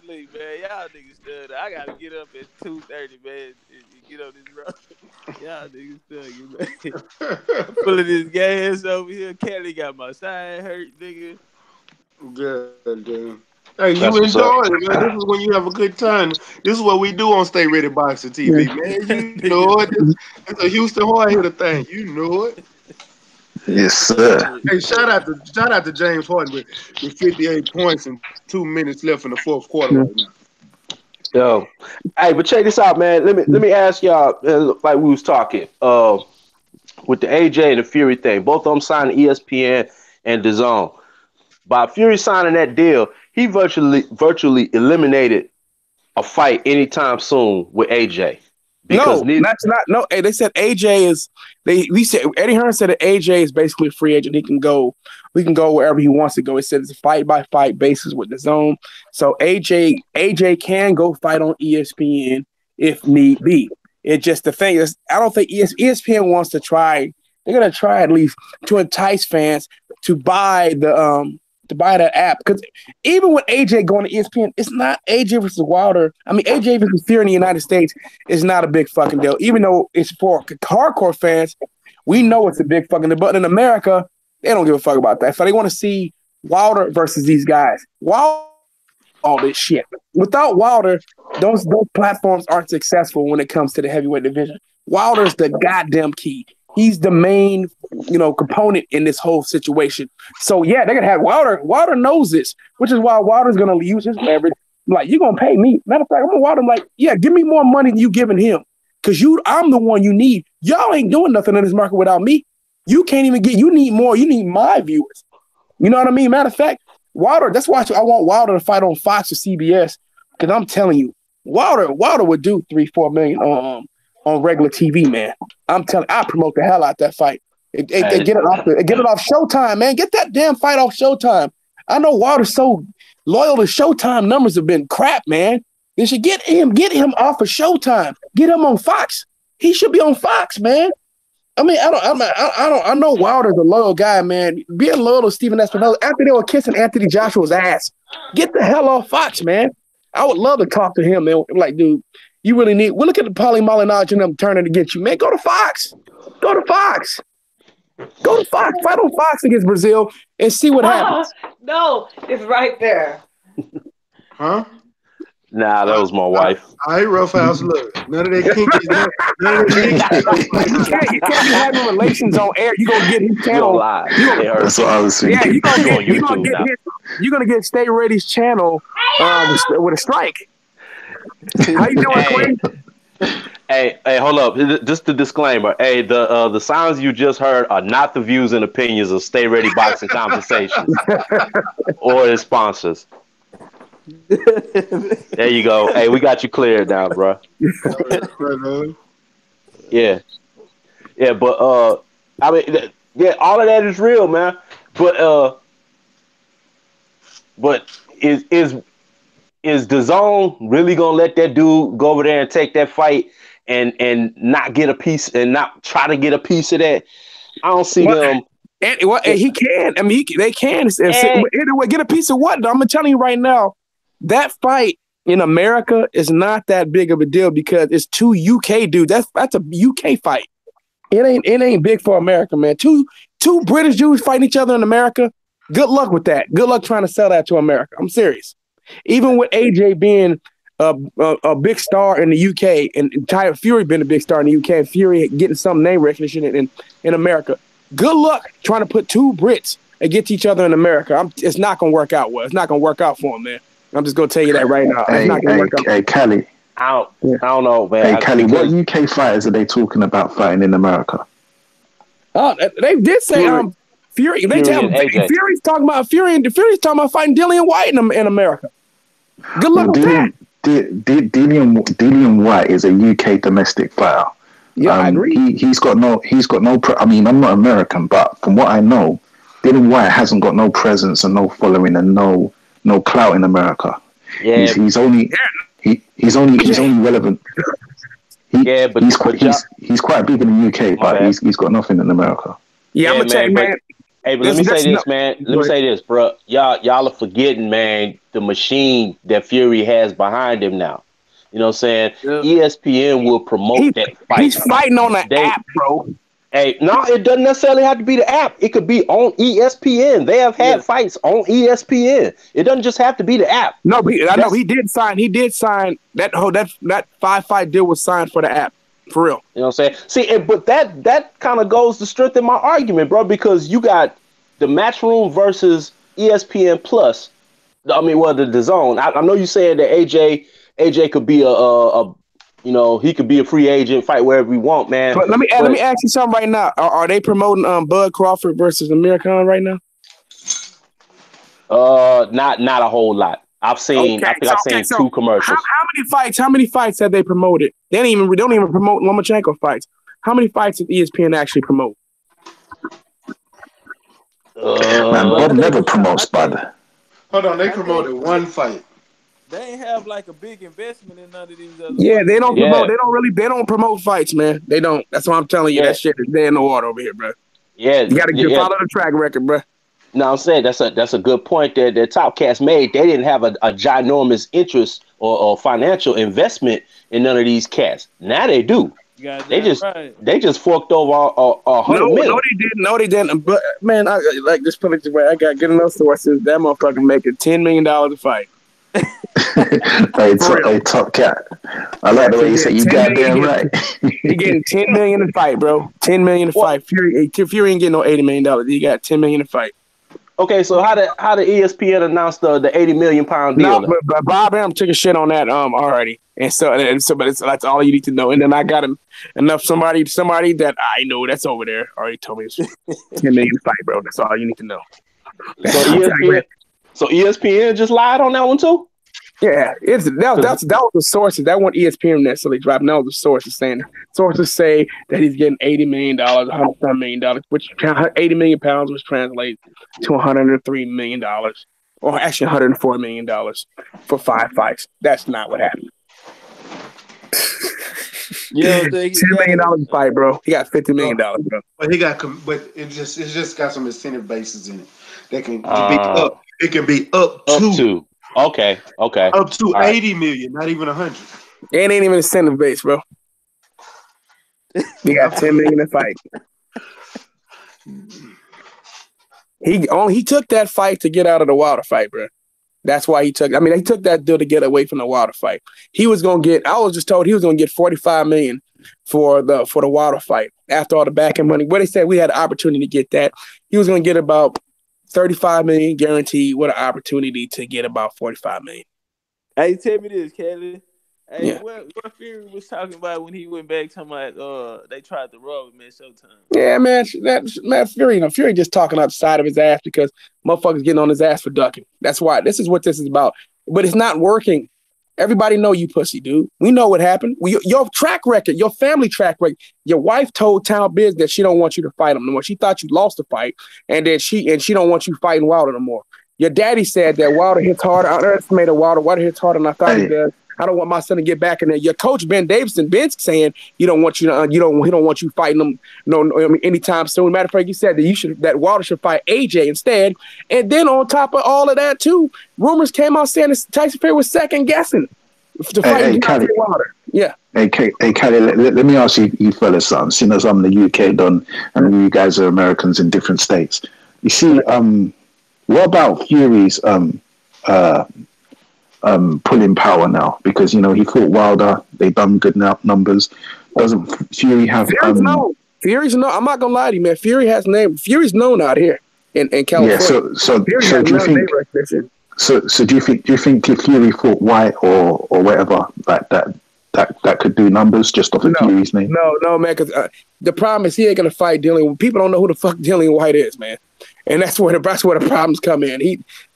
Sleep, man. Y'all niggas still there. I gotta get up at 2:30, man. And get on this road. Y'all niggas still, man. I'm full of this gas over here. Kelly got my side hurt, nigga. Good, dude. Hey, you enjoy it, man. This is when you have a good time. This is what we do on Stay Ready Boxing TV, man. You know it. It's a Houston hard hitter thing. You know it. Yes, sir. Hey, shout out to James Harden with 58 points and 2 minutes left in the fourth quarter right now. Yo, hey, but check this out, man. Let me ask y'all, like we was talking, with the AJ and the Fury thing. Both of them signed ESPN and DAZN. By Fury signing that deal, he virtually eliminated a fight anytime soon with AJ. Because Hey, they said AJ is. We said Eddie Hearn said that AJ is basically a free agent. He can go wherever he wants to go. He said it's a fight by fight basis with DAZN. So AJ can go fight on ESPN if need be. It's just the thing is, I don't think ESPN wants to try. They're gonna try at least to entice fans to buy the app, because even with AJ going to ESPN, it's not AJ versus Wilder. I mean, AJ versus Fury in the United States is not a big fucking deal. Even though it's for hardcore fans, we know it's a big fucking deal. But in America, they don't give a fuck about that. So they want to see Wilder versus these guys. Wilder, all this shit. Without Wilder, those platforms aren't successful when it comes to the heavyweight division. Wilder's the goddamn key. He's the main, component in this whole situation. So yeah, they're gonna have Wilder. Wilder knows this, which is why Wilder's gonna use his leverage. Like, you're gonna pay me. Matter of fact, I'm gonna Wilder. I'm like, yeah, give me more money than you giving him, because I'm the one you need. Y'all ain't doing nothing in this market without me. You can't even get. You need more. You need my viewers. You know what I mean? Matter of fact, Wilder. That's why I want Wilder to fight on Fox or CBS, because I'm telling you, Wilder would do 3-4 million on regular TV, man. I'm telling. I promote the hell out that fight. Get it off Showtime, man. Get that damn fight off Showtime. I know Wilder's so loyal to Showtime. Numbers have been crap, man. They should get him off of Showtime. Get him on Fox. He should be on Fox, man. I mean, I know Wilder's a loyal guy, man. Being loyal to Stephen Espinosa after they were kissing Anthony Joshua's ass. Get the hell off Fox, man. I would love to talk to him, man. Like, dude, you really need. Well, look at the Paulie Malignaggi and them turning against you, man. Go to Fox. Go to Fox. Go to Fox. Fight on Fox against Brazil and see what happens. No, it's right there. Huh? Nah, that was my wife. I hate roughhouse look. None of that kinky. You can't be having relations on air. You're gonna get his channel. That's what I was saying. Yeah, you're gonna get Stay Ready's channel with a strike. How you doing, Quinn? Hey, hold up. Just the disclaimer. Hey, the sounds you just heard are not the views and opinions of Stay Ready Boxing Conversations or its sponsors. There you go. Hey, we got you cleared now, bro. Yeah, but I mean, yeah, all of that is real, man. But is DAZN really gonna let that dude go over there and take that fight and not get a piece and not try to get a piece of that? I don't see them. And he can. I mean, they can. Anyway, get a piece of what? I'm telling you right now, that fight in America is not that big of a deal because it's two UK dudes. That's a UK fight. It ain't big for America, man. Two British dudes fighting each other in America. Good luck with that. Good luck trying to sell that to America. I'm serious. Even with AJ being a big star in the UK and Tyler Fury being a big star in the UK and Fury getting some name recognition in America. Good luck trying to put two Brits against each other in America. It's not going to work out well. It's not going to work out for him, man. I'm just gonna tell you that right now. It's not gonna work out. Hey, Cali. I don't know, man. Hey, Cali, what UK fighters are they talking about fighting in America? Oh, they did say Fury. They tell Fury's talking about Fury's talking about fighting Dillian White in America. Good luck with that. Dillian White is a UK domestic fighter. Yeah, I agree. He's got no. I mean, I'm not American, but from what I know, Dillian White hasn't got no presence and no following and no clout in America. Yeah, he's only relevant. He's quite big in the UK, but he's got nothing in America. Yeah, I'm gonna tell you, man. Hey, but let me say this, man. Let me say this, bro. Y'all are forgetting, man, the machine that Fury has behind him now. You know what I'm saying? Yeah. ESPN will promote that fight. He's fighting on the app, bro. Hey, no, it doesn't necessarily have to be the app. It could be on ESPN. They have had fights on ESPN. It doesn't just have to be the app. No, I know he did sign that 5-fight deal was signed for the app. For real. You know what I'm saying? See, but that kind of goes to strengthen my argument, bro, because you got the Matchroom versus ESPN Plus. I mean, well, the zone. I know you saying that AJ could be he could be a free agent, fight wherever he want, man. But let me ask you something right now. Are they promoting Bud Crawford versus Amir Khan right now? Not a whole lot. I've seen. I think I've seen 2 commercials. How many fights have they promoted? They don't even promote Lomachenko fights. How many fights did ESPN actually promote? Man, Bob never promotes Bud. Hold on, they promoted 1 fight. They ain't have like a big investment in none of these other. Yeah, they don't promote. They don't promote fights, man. They don't. That's what I'm telling you. That shit is dead in the water over here, bro. Yeah, you got to follow the track record, bro. No, I'm saying that's a good point that Top Cats made. They didn't have a ginormous interest or financial investment in none of these cats. Now they do. They just forked over $100 million. No, they didn't. But man, I like this public way. I got good enough sources. That motherfucker making $10 million a fight. Hey, Top Cat. I like the way you say you goddamn right. He getting $10 million a fight, bro. $10 million a fight. Fury ain't getting no $80 million. He got $10 million a fight. Okay, so how did ESPN announce the $80 million deal? No, but Bob Arum took a shit on that already, but that's all you need to know. And then I got enough somebody that I know that's over there already told me it's $10 million fight, bro. That's all you need to know. So ESPN just lied on that one too? Yeah, that was the sources. That wasn't ESPN necessarily dropping. That was the sources saying. Sources say that he's getting $80 million, $100 million, which 80 million pounds was translated to $103 million, or actually $104 million for 5 fights. That's not what happened. $10 million fight, bro. He got $50 million, bro. But it just got some incentive bases in it. That can be up. It can be up to. Okay. Up to 80 million, not even 100. It ain't even incentive base, bro. He got 10 million to fight. He took that fight to get out of the Wilder fight, bro. That's why he took that deal to get away from the Wilder fight. I was just told he was gonna get $45 million for the Wilder fight after all the back end money. What they said, we had an opportunity to get that. He was gonna get about $35 million guaranteed with an opportunity to get about $45 million. Hey, tell me this, Kelly. Hey, what Fury was talking about when he went back talking about they tried to rob him at Showtime? Yeah, man, Fury just talking outside of his ass because motherfuckers getting on his ass for ducking. That's why this is what this is about. But it's not working. Everybody know you pussy, dude. We know what happened. Your track record, your family track record. Your wife told Town Biz that she don't want you to fight him no more. She thought you lost the fight, and then she don't want you fighting Wilder no more. Your daddy said that Wilder hits harder. I underestimated Wilder. Wilder hits harder than I thought he does. I don't want my son to get back in there. Your coach Ben Davidson saying he don't want you fighting him anytime soon. Matter of fact, you said that Wilder should fight AJ instead. And then on top of all of that too, rumors came out saying that Tyson Fury was second guessing to fight Wilder. Yeah. Hey, Kelly, let me ask you fellas something. Seeing as I'm the UK done and you guys are Americans in different states. You see, what about Fury's pulling power now? Because he fought Wilder, they done good numbers. Doesn't Fury have Fury's no, I'm not gonna lie to you, man. Fury's known out here in California. Yeah, so do you think So do you think if Fury fought White or whatever like that could do numbers just off of Fury's name? No, man. Because the problem is he ain't gonna fight Dillian. People don't know who the fuck Dillian White is, man. And that's where the problems come in.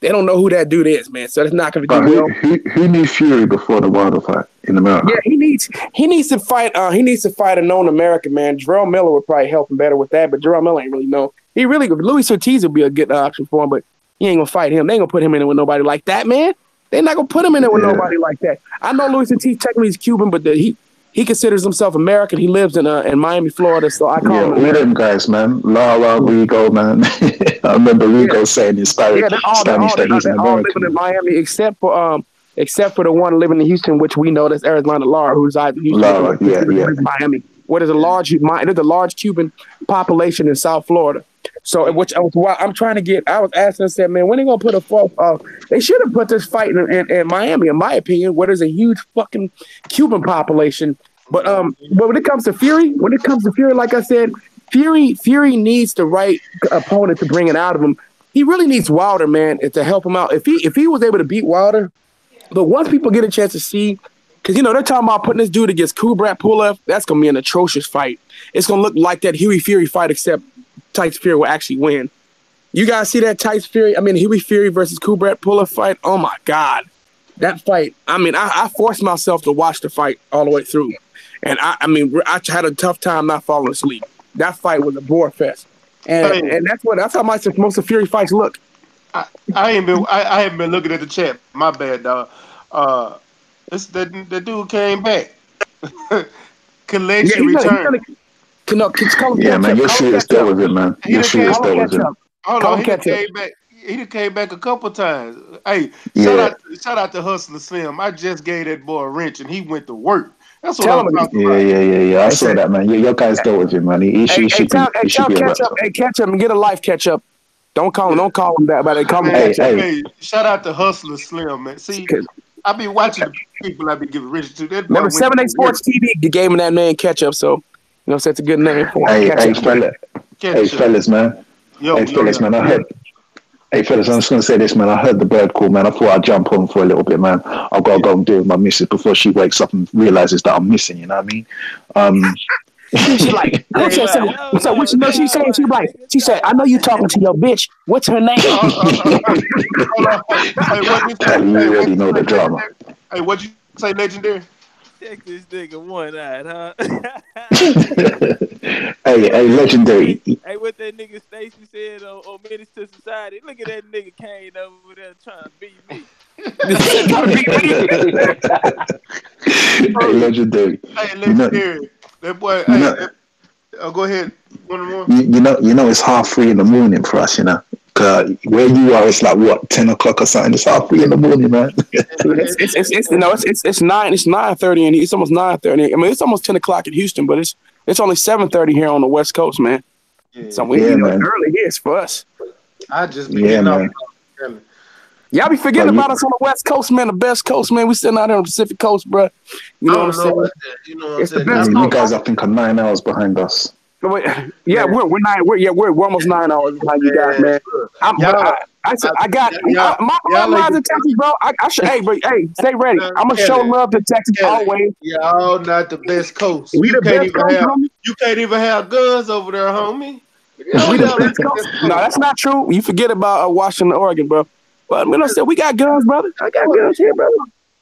They don't know who that dude is, man. So it's not gonna do well. Who knew Fury before the Wilder fight in America? Yeah, he needs to fight. He needs to fight a known American, man. Jerome Miller would probably help him better with that, but Jerome Miller ain't really know. Luis Ortiz would be a good option for him, but he ain't gonna fight him. They ain't gonna put him in there with nobody like that, man. They're not gonna put him in there with nobody like that. I know Luis Ortiz technically is Cuban, but he considers himself American. He lives in Miami, Florida, so I call him. All them guys, man. Lara, Rigo, man. I remember Rigo saying in Spanish that he's an American. All living in Miami, except for the one living in Houston, which we know that's Arizona Lara, who's either Houston or Miami. Where there's a large Cuban population in South Florida. So, which I'm trying to get. I was asking, I said, man, when are they gonna put a fight? They should have put this fight in Miami, in my opinion, where there's a huge fucking Cuban population. But when it comes to Fury, like I said, Fury needs the right opponent to bring it out of him. He really needs Wilder, man, to help him out. If he was able to beat Wilder, but once people get a chance to see, because they're talking about putting this dude against Kubrat Pulev, that's gonna be an atrocious fight. It's gonna look like that Huey Fury fight, except Tyson Fury will actually win. You guys see that Huey Fury versus Kubrat Pulev fight? Oh my God, that fight! I forced myself to watch the fight all the way through, and I had a tough time not falling asleep. That fight was a bore fest, and that's how most of Fury fights look. I haven't been looking at the chat. My bad, dog. The dude came back. Collection return. Yeah, man, your shit is still with it, man. Your shit is still with it. Hold on, he came back a couple times. Hey, shout out to Hustler Slim. I just gave that boy a wrench and he went to work. That's what I'm talking about. Yeah. I saw that, man. Your guy's still with you, man. He should be catch up and get a life catch up. Don't call him that, but call him catch up. Hey, shout out to Hustler Slim, man. See, I be watching the people I be giving wrenches to. Remember 7 Sports TV gave him that man catch up, so so it's a good name for him. Fellas, man. Man. Hey, fellas, I'm just going to say this, man. I heard the bird call, man. I thought I'd jump on for a little bit, man. I've got to go and deal with my missus before she wakes up and realizes that I'm missing, you know what I mean? She's like, so what she saying? She said, I know you talking to your bitch. What's her name? You already know the drama. Hey, what'd you say, Legendary? Check this nigga one-eyed, huh? hey, Legendary. Hey, what that nigga Stacy said on Menace to Society? Look at that nigga Kane over there trying to beat me. Hey, Legendary. Hey, Legendary. That boy, go ahead. One more. You know, it's 3:30 in the morning for us, where you are, it's like what, 10 o'clock or something. It's 3:30 in the morning, man. It's 9:30 and it's almost 9:30. It's almost 10 o'clock in Houston, but it's only 7:30 here on the West Coast, man. Yeah. So it's early here for us. I just be getting off. Y'all be forgetting about us on the West Coast, man. The best coast, man. We sitting out here on the Pacific Coast, bro. You know what I'm saying? It's the best. You guys, I think, are 9 hours behind us. Yeah, we're almost 9 hours behind you guys, man. I got my lines in Texas, bro. Hey, stay ready. I'm gonna show love to Texas always. Y'all not the best coast. You can't even have guns over there, homie. We the best coast. No, that's not true. You forget about Washington, Oregon, bro. But I said we got guns, brother. I got guns here, brother.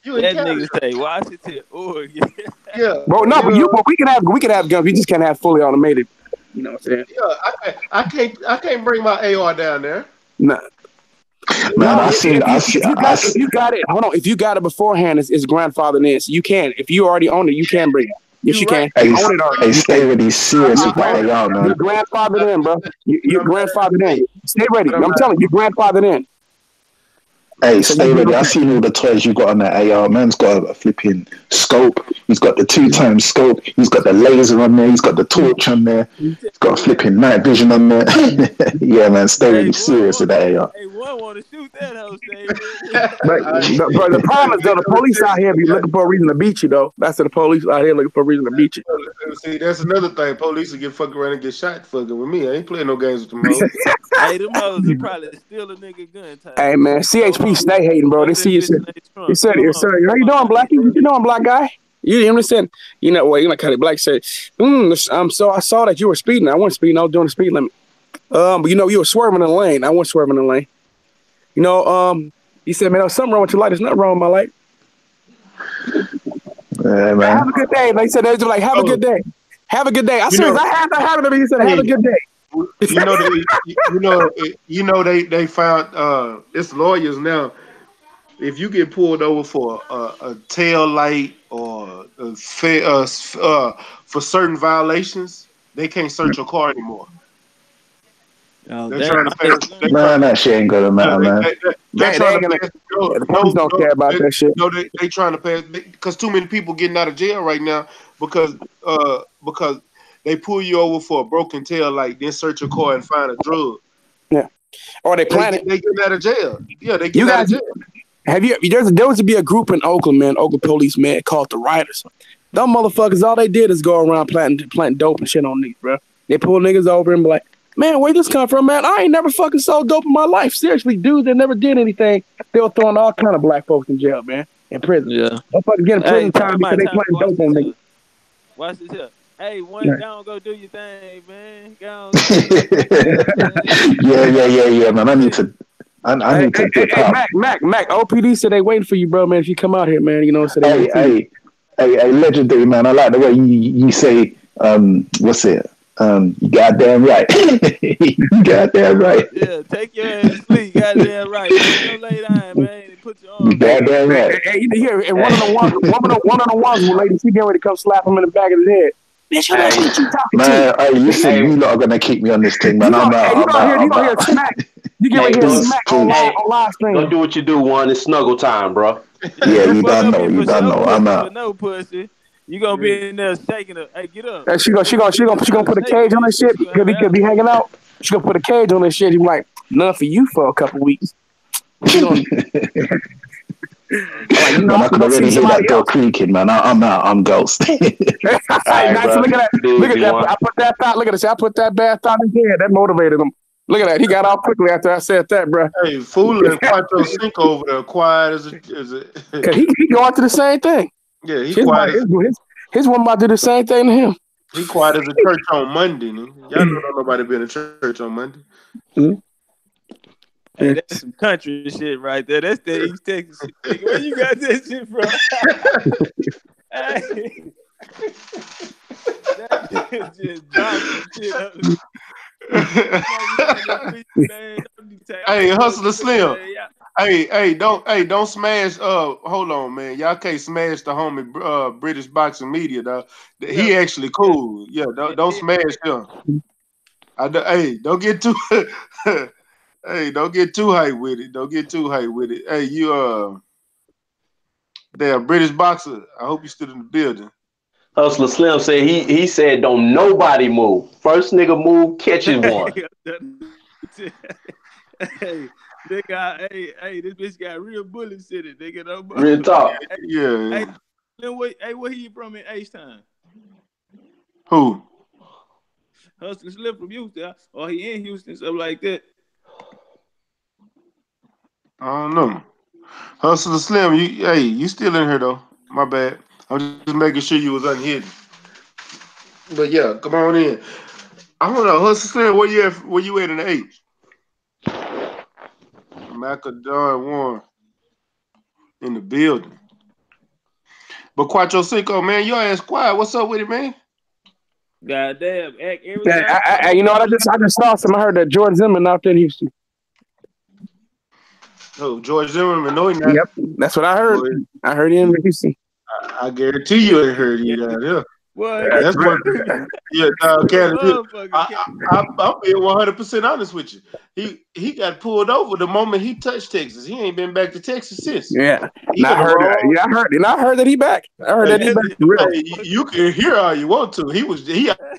That nigga say Washington, Oregon. Yeah, bro. No, but we can have guns. We just can't have fully automated. You know what I'm saying? Yeah, I can't bring my AR down there. No. Man, if you got it, hold on. If you got it beforehand, it's grandfathered in. So you can. If you already own it, you can bring it. Yes, you can. Hey, stay ready. Serious about it, y'all, man. You're grandfathered in, bro. You're grandfathered in. Stay ready. I'm telling you, you're grandfathered in. Hey, stay ready. I seen all the toys you got on that AR. Man's got a flipping scope. He's got the 2x scope. He's got the laser on there. He's got the torch on there. He's got flipping night vision on there. Yeah, man, stay really serious with that AR. Hey, one want to shoot that house, But the problem is, though, the police out here be looking for a reason to beat you, though. That's the police out here looking for a reason to beat you. See, that's another thing. Police will get fucking around and get shot fucking with me. I ain't playing no games with them hoes. Hey, them hoes will probably steal a nigga gun time. Hey, man, CHP stay hating, bro. They see you. He said, "Sir, how you doing, Blackie? You doing, black guy?" You understand? You know, well, you know, kind of black said, so I saw that you were speeding. I wasn't speeding. I was doing the speed limit. But you know, you were swerving in the lane. I wasn't swerving in the lane. You know, he said, man, there's something wrong with your light. There's nothing wrong with my light. Yeah, man. Have a good day. They said, they were like, have a good day. Have a good day. I said, I had that happen to me. He said, have a good day. They found it's lawyers now. If you get pulled over for a tail light or for certain violations, they can't search your car anymore. Man, that shit ain't gonna matter, man. The police don't care about that shit. No, they trying to pass because too many people getting out of jail right now because they pull you over for a broken tail light, then search your car and find a drug. Yeah, or they plan it. They get out of jail. Yeah, they get out of jail. Have you? There was to be a group in Oakland, man, Oakland police, man, called the Riders. Them motherfuckers, all they did is go around planting dope and shit on niggas, bro. They pull niggas over and be like, man, where this come from, man? I ain't never fucking sold dope in my life. Seriously, dudes that never did anything, they were throwing all kind of black folks in jail, man, in prison. Yeah. Motherfuckers getting prison time because they planting dope on niggas. Watch this here. Hey, down, go do your thing, man. Go Yeah, man. I need to dip out. Mac, OPD said they waiting for you, bro, man. If you come out here, man, you know. So hey, legendary, man. I like the way you say, what's it? You goddamn right. You goddamn right. Yeah, take your ass to sleep. Goddamn right. Don't lay down, man. Put your arm. You goddamn right. Hey, and one of the ones when lady, she getting ready to come slap him in the back of his head. Bitch, who that shit you talking to? Hey, listen, you lot are gonna keep me on this thing, man. I'm out. You gonna hear smack. You get ready to hear smack on live stream. Don't do what you do, one. It's snuggle time, bro. Yeah, you don't know. I'm out. No pussy. You gonna be in there shaking her. Hey, get up. She gonna put a cage on that shit because he could be hanging out. She gonna put a cage on that shit. He be like, none for you for a couple weeks. She gonna. Man, I could already hear that door creaking, man. I'm out. I'm ghost. Look at that. I put that thought. Look at this. I put that bad thought in his head. That motivated him. Look at that. He got out quickly after I said that, bro. Hey, fool and Quattro Cinco over there, quiet as it. Cause he going through the same thing. Yeah, he quiet. His one about to do the same thing to him. He quiet as a church on Monday. Y'all know nobody been in church on Monday. Mm-hmm. Hey, that's some country shit right there. That's the East Texas shit. Where you got that shit from? Hey. That just dropped shit. Hey, Hustler Slim. Hey, don't smash. Hold on, man. Y'all can't smash the homie British Boxing Media, dog. He actually cool. Yeah, don't smash him. Hey, don't get too. Hey, don't get too hype with it. Hey, you damn British boxer. I hope you stood in the building. Hustler Slim said he said don't nobody move. First nigga move, catches one. Hey, nigga, hey, this bitch got real bullets in it, nigga. No real talk. Yeah. Hey, where he from in H-Town? Who? Hustler Slim from Houston, or he in Houston, something like that. I don't know. Hustler Slim, you still in here though. My bad. I'm just making sure you was unhidden. But yeah, come on in. I don't know, Hustler Slim, where you at in the H? Macadon Warren in the building. But Quattro Cinco, man, your ass quiet. What's up with it, man? Goddamn, everything. You know what? I just saw some. I heard that George Zimmerman out there in Houston. Oh, George Zimmerman, no, he not. Yep, that's what I heard. I heard him in Houston. I guarantee you ain't heard you down there. That's what. Yeah, Kelly. I'm being 100% honest with you. He got pulled over the moment he touched Texas. He ain't been back to Texas since. Yeah, I heard that he back. I heard that he back for real. Hey, you can hear all you want to. He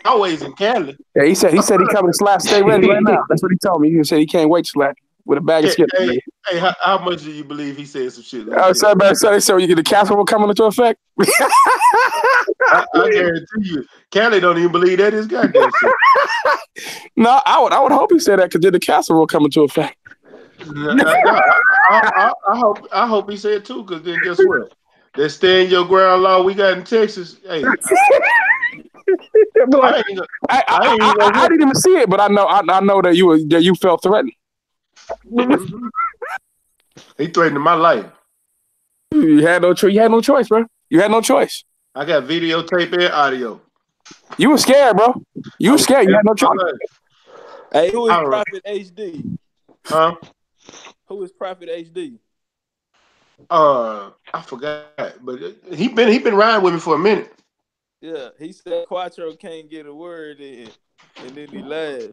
always in Cali. Yeah, he said he coming to slap Stay Ready right now. That's what he told me. He said he can't wait to slap with a bag of skips. Hey, how much do you believe he said some shit? So you get the casserole coming into effect? I guarantee you, Cali don't even believe that is goddamn shit. No, I would hope he said that because did the casserole come into effect? I hope he said too, because then guess what? That stand your ground law we got in Texas. Hey, I didn't even see it, but I know that you felt threatened. Mm-hmm. He threatened my life. You had no choice. You had no choice, bro. You had no choice. I got videotape and audio. You were scared, bro. You were scared. You had no choice. Hey, who is Prophet HD? Huh? Who is Prophet HD? I forgot, but he been riding with me for a minute. Yeah, he said Quattro can't get a word in, and then he laughed.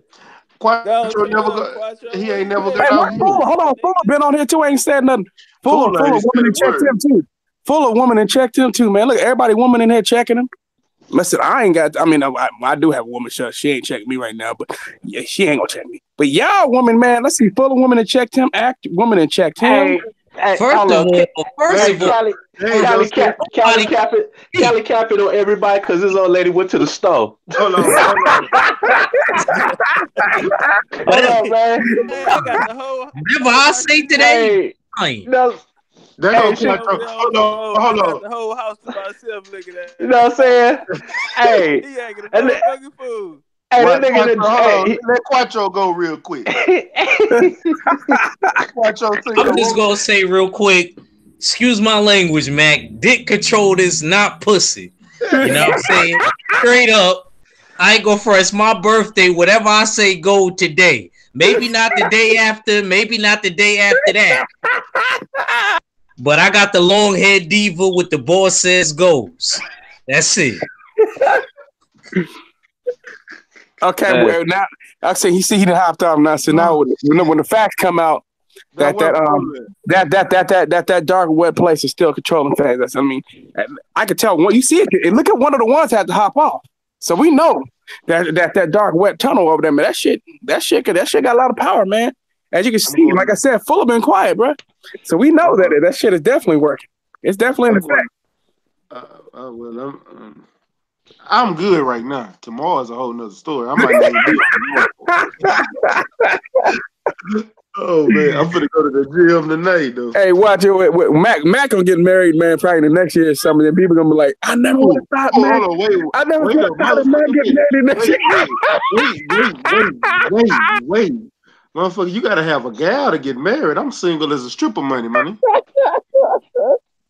Quattro never got. He ain't never got. Hold on. Fuller been on here too. Ain't said nothing. Fuller woman and checked him too. Fuller woman and checked him too, man. Look, everybody woman in here checking him. Listen, I ain't got. I mean, I do have a woman. She ain't checking me right now, but yeah, she ain't gonna check me. But y'all, woman, man. Let's see. Fuller woman and checked him. Woman and checked him. First of all, Cali cap it on everybody because this old lady went to the store. Hold on. Hold on, man. I got the whole. Whatever I say today, no. Hold on. The whole house to myself looking at it. You know what I'm saying? Hey, he ain't gonna motherfucking food. Hey, that nigga let Quattro go real quick. I'm just gonna say real quick, excuse my language, Mac. Dick control is not pussy. You know what I'm saying? Straight up. I ain't gonna front. It's my birthday. Whatever I say, go today. Maybe not the day after, maybe not the day after that. But I got the long head diva with the boss says goes. That's it. Okay, well now I say he didn't hopped off now. So now when the facts come out that dark web place is still controlling things. I could tell when you see it. And look at one of the ones had to hop off. So we know that dark wet tunnel over there, man. That shit got a lot of power, man. As you can see, like I said, Fuller been quiet, bro. So we know that shit is definitely working. It's definitely in effect. I'm good right now. Tomorrow's a whole nother story. I might not even be. Oh man, I'm gonna go to the gym tonight though. Hey, watch it. Mac gonna get married, man. Probably the next year or something. And people gonna be like, "I never would have thought, man. I never would have thought Mac get married next year." Wait, motherfucker! You gotta have a gal to get married. I'm single as a stripper, money.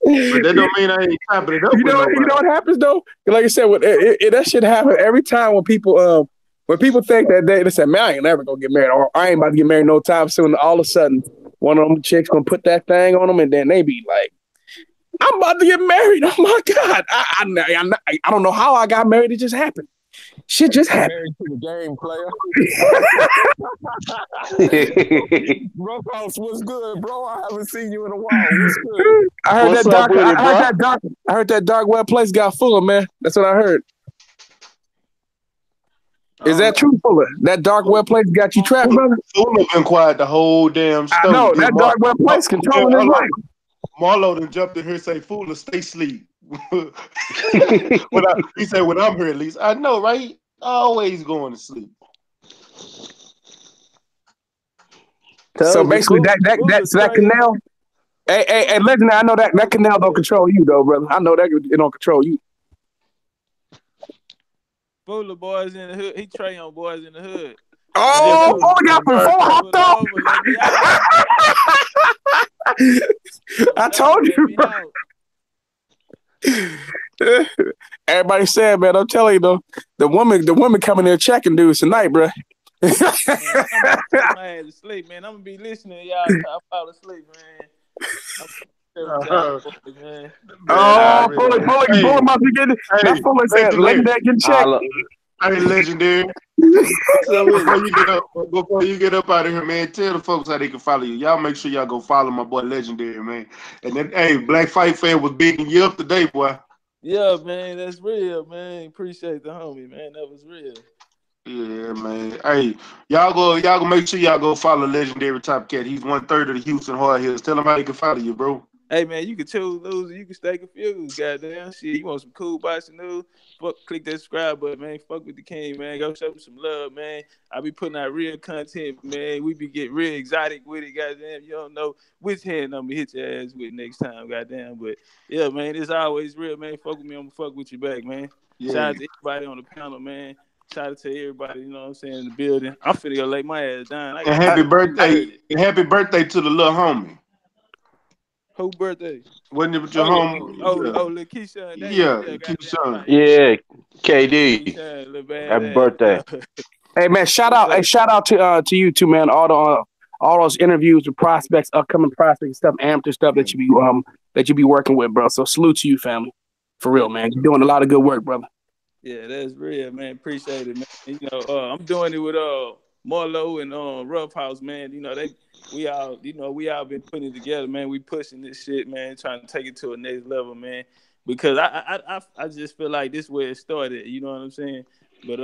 But that don't mean I ain't topping it up. You know what happens though? Like I said, that shit happen every time when people think that they say, "Man, I ain't never gonna get married," or "I ain't about to get married no time soon." All of a sudden, one of them chicks gonna put that thing on them, and then they be like, "I'm about to get married." Oh my god! I don't know how I got married. It just happened. Shit just happened. Married to the game, player. Bro, what's good, bro? I haven't seen you in a while. What's good? I heard that dark web place got Fuller, man. That's what I heard. Is that true, Fuller? That dark web place got you trapped, brother? Fuller been quiet the whole damn story. I know that dark web place controlling his life. Marlo done jumped in here and say, "Fuller, stay asleep." He said, "When I'm here, at least I know, right? Always going to sleep." So basically, that canal. Hey, legend. I know that canal don't control you, though, brother. I know that it don't control you. Full of boys in the hood. He Trey on boys in the hood. Oh, got before hopped off. I told you, bro. Everybody said, man, I'm telling you though, the woman coming there checking dudes tonight, bro. Man, I'm about to sleep, man. I'm gonna be listening to y'all until I fall asleep, man. Man. Bully must be getting. That fool is legendary getting checked. Hey, legendary. So before you get up out of here, man, tell the folks how they can follow you. Y'all make sure y'all go follow my boy Legendary, man. And then, hey, Black Fight Fan was beating you up today, boy. Yeah, man, that's real, man. Appreciate the homie, man. That was real. Yeah, man. Hey, y'all go make sure y'all go follow Legendary Top Cat. He's 1/3 of the Houston Hard Hills. Tell him how they can follow you, bro. Hey, man, you can choose loser. You can stay confused. Goddamn shit. You want some cool boxing news? Click that subscribe button, man. Fuck with the king, man. Go show me some love, man. I be putting out real content, man. We be getting real exotic with it, goddamn. You don't know which hand I'm gonna hit your ass with next time, goddamn. But yeah, man, it's always real, man. Fuck with me, I'm gonna fuck with you back, man. Yeah. Shout out to everybody on the panel, man. Shout out to everybody, you know what I'm saying, in the building. I'm finna go lay my ass down. And happy birthday to the little homie. Who birthday? Wasn't it with your home? Lil Keyshawn. Yeah, Keyshawn. Yeah, KD. Happy birthday. Hey man, shout out to you too, man. All those interviews with prospects, upcoming prospects stuff, amateur stuff that you be working with, bro. So salute to you, family. For real, man. You're doing a lot of good work, brother. Yeah, that's real, man. Appreciate it, man. You know, I'm doing it with Marlo and Rough House, man. You know, we all been putting it together, man. We pushing this shit, man, trying to take it to a next level, man. Because I just feel like this is where it started, you know what I'm saying? But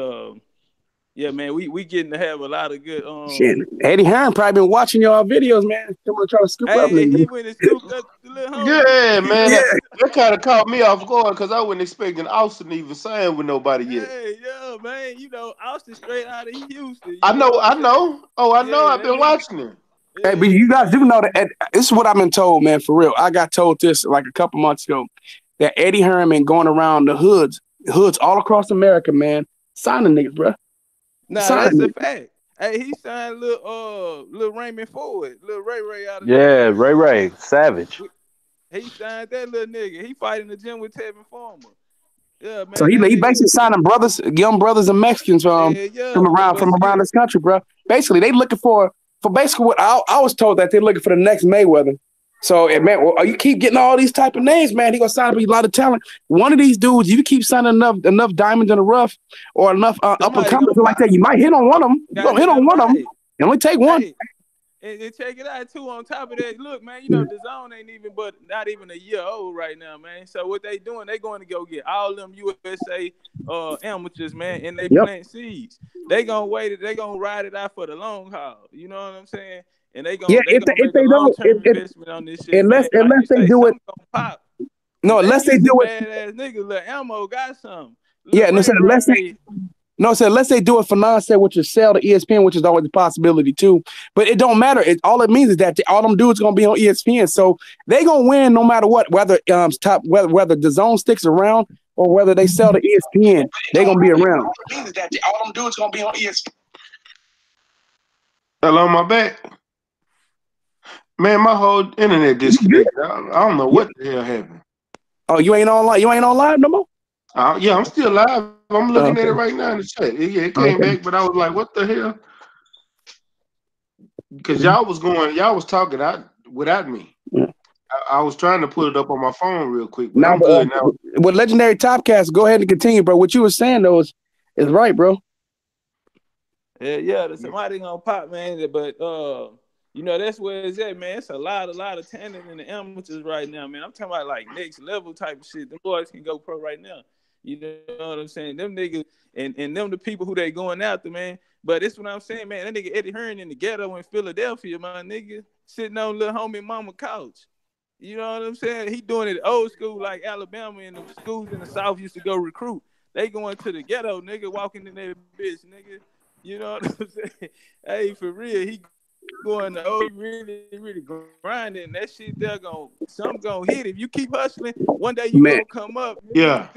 yeah, man, we getting to have a lot of good shit. Eddie Hearn probably been watching y'all videos, man. Someone trying to scoop up. He went and scooped up the little homie. Yeah, man. That kind of caught me off guard because I wasn't expecting Austin to even sign with nobody yet. Hey, yeah, man. You know, Austin straight out of Houston. I know. Oh, I know. I've been watching him. Yeah. Hey, but you guys do know that this is what I've been told, man, for real. I got told this like a couple months ago that Eddie Hearn been going around the hoods all across America, man, signing niggas, bro. Nah, that's a fact. Hey, he signed little Raymond Ford, little Ray out of Ray Savage. He signed that little nigga. He fight in the gym with Tevin Farmer. Yeah, man. So he basically signing young brothers and Mexicans from around this country, bro. Basically, they looking for basically what I was told that they're looking for the next Mayweather. So, man, you keep getting all these type of names, man. He gonna sign up a lot of talent. One of these dudes, you keep signing enough diamonds in the rough or enough up and comers like that, you might hit on one of them. You gonna hit on one of them. You only take one. Hey, and check it out too. On top of that, look, man, you know the zone ain't not even a year old right now, man. So what they doing? They going to go get all them USA amateurs, man, and they plant seeds. They gonna wait. They gonna ride it out for the long haul. You know what I'm saying? And they gonna if they don't investment on this shit, unless they do it. Pop. No, unless they do it. Badass niggas, like Elmo got something. Yeah, unless they do it for nonsense, which is sell to ESPN, which is always a possibility too. But it don't matter. All it means is that all them dudes gonna be on ESPN, so they gonna win no matter what. Whether whether the zone sticks around or whether they sell to ESPN, they gonna be around. All it means is that all them dudes gonna be on ESPN. Hello, my back. Man, my whole internet disconnected. I don't know what the hell happened. Oh, you ain't on live? You ain't on live no more? Yeah, I'm still live. I'm looking at it right now in the chat. It came back, but I was like, what the hell? Because y'all was talking without me. Yeah. I was trying to put it up on my phone real quick. But I'm good now. With Legendary Topcast, go ahead and continue, bro. What you were saying, though, is right, bro. Yeah, somebody gonna pop, man. But you know, that's where it's at, man. It's a lot of talent in the amateurs right now, man. I'm talking about like next level type of shit. Them boys can go pro right now. You know what I'm saying? Them niggas and them the people who they going after, man. But that's what I'm saying, man. That nigga Eddie Hearn in the ghetto in Philadelphia, my nigga, sitting on little homie mama couch. You know what I'm saying? He doing it old school like Alabama and the schools in the South used to go recruit. They going to the ghetto, nigga, walking in that bitch, nigga. You know what I'm saying? Hey, for real, he going to really grinding. That shit there something gonna hit. If you keep hustling, one day you gonna come up. Yeah.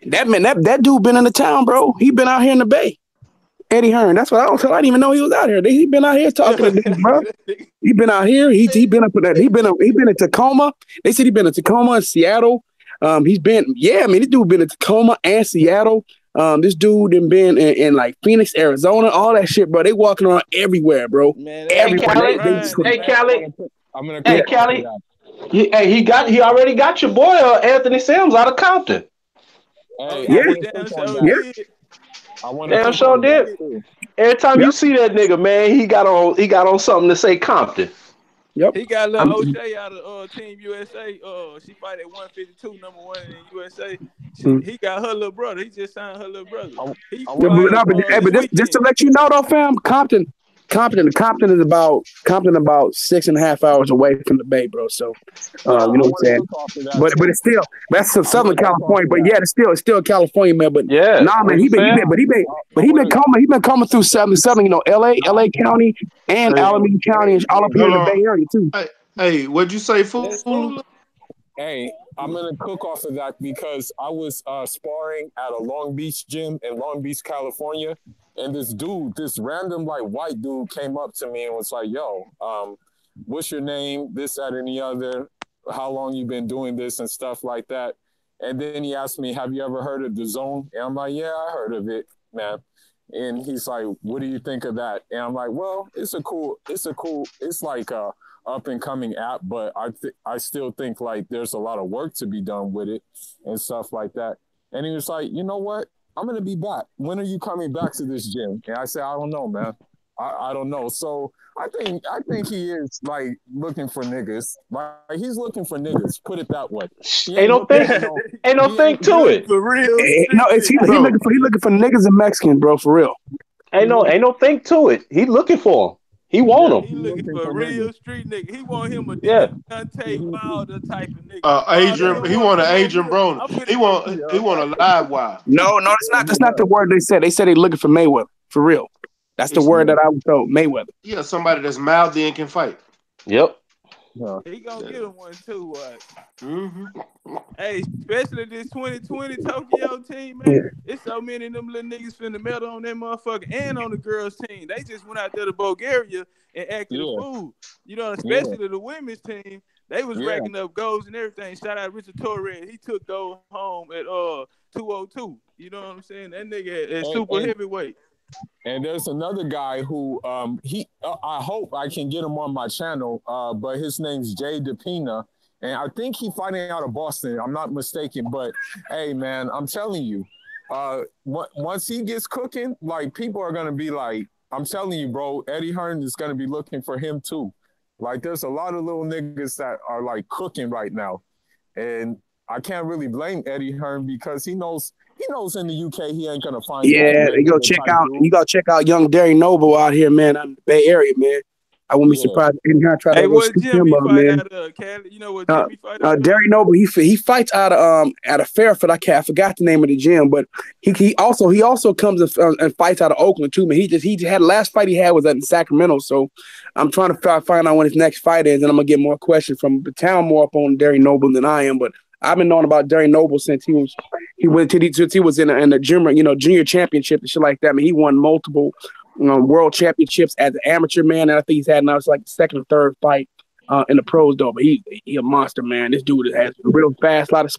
That dude been in the town, bro. He been out here in the Bay. Eddie Hearn. That's what I was telling. I didn't even know he was out here. He been out here talking to niggas, bro. He been out here. He been up with that. He been in Tacoma. They said he been in Tacoma and Seattle. This dude been in Tacoma and Seattle. This dude done been in like Phoenix, Arizona, all that shit, bro. They walking around everywhere, bro. Man, Hey, Callie. He already got your boy Anthony Sims out of Compton. Hey, Yeah. damn sure did. Every time you see that nigga, man, he got on something to say Compton. Yep. He got little O'Shea out of Team USA. She fight at 152, number 1 in USA. He got her little brother. He just signed her little brother. But just to let you know though, fam, Compton is about 6.5 hours away from the Bay, bro. So you know what I'm saying. But it's still that's some Southern California. But yeah, it's still California, man. But nah, man, he been coming through Southern, you know, LA County and Alameda County and all up here in the Bay Area too. Hey, what'd you say, fool? Hey, I'm gonna cook off of that because I was sparring at a Long Beach gym in Long Beach, California, and this random like white dude came up to me and was like, "Yo, what's your name? This, that, and the other. How long you been doing this and stuff like that?" And then he asked me, "Have you ever heard of the Zone?" And I'm like, "Yeah, I heard of it, man." And he's like, "What do you think of that?" And I'm like, "Well, it's like a up and coming app, but I still think like there's a lot of work to be done with it and stuff like that." And he was like, "You know what? I'm gonna be back. When are you coming back to this gym?" And I said, "I don't know, man. I don't know." So I think he is like looking for niggas. Like he's looking for niggas. Put it that way. Ain't no thing to it. For real. He looking for niggas and Mexicans, bro. For real. Ain't no thing to it. He looking for them. He want them. He looking for a real street nigga. He want him a Dante Wilder type of nigga. Adrian, he want an Adrian Broner. He want a live wire. No, that's not the word they said. They said they looking for Mayweather. For real. That's the word that I was told. Mayweather. Yeah, somebody that's mouthy and can fight. Yep. He gonna get him one too. Hey, especially this 2020 Tokyo team, man. It's so many of them little niggas finna medal on that motherfucker and on the girls team. They just went out there to Bulgaria and acted a fool. You know, especially the women's team. They was racking up goals and everything. Shout out Richard Torres. He took gold home at 202. You know what I'm saying? That nigga is super heavyweight. And there's another guy who I hope I can get him on my channel, but his name's Jay DePina, and I think he's fighting out of Boston. I'm not mistaken, but hey, man, I'm telling you, once he gets cooking, like people are gonna be like, I'm telling you, bro, Eddie Hearn is gonna be looking for him too. Like there's a lot of little niggas that are like cooking right now, and I can't really blame Eddie Hearn because he knows in the UK he ain't gonna find. Yeah, you go check out young Derry Noble out here, man, out in the Bay Area, man. I wouldn't be surprised if he try to go scoop him up, man. You know what Jimmy fight out Derry Noble, he fights out of Fairfield. I forgot the name of the gym, but he also comes and fights out of Oakland too, man. He had the last fight he had was in Sacramento, so I'm trying to find out when his next fight is, and I'm gonna get more questions from the town more up on Derry Noble than I am, but I've been knowing about Derry Noble since he was in the junior championship and shit like that. I mean, he won multiple world championships as an amateur, man. And I think he's had now it's like the second or third fight in the pros though. But he a monster, man. This dude has real fast, a lot of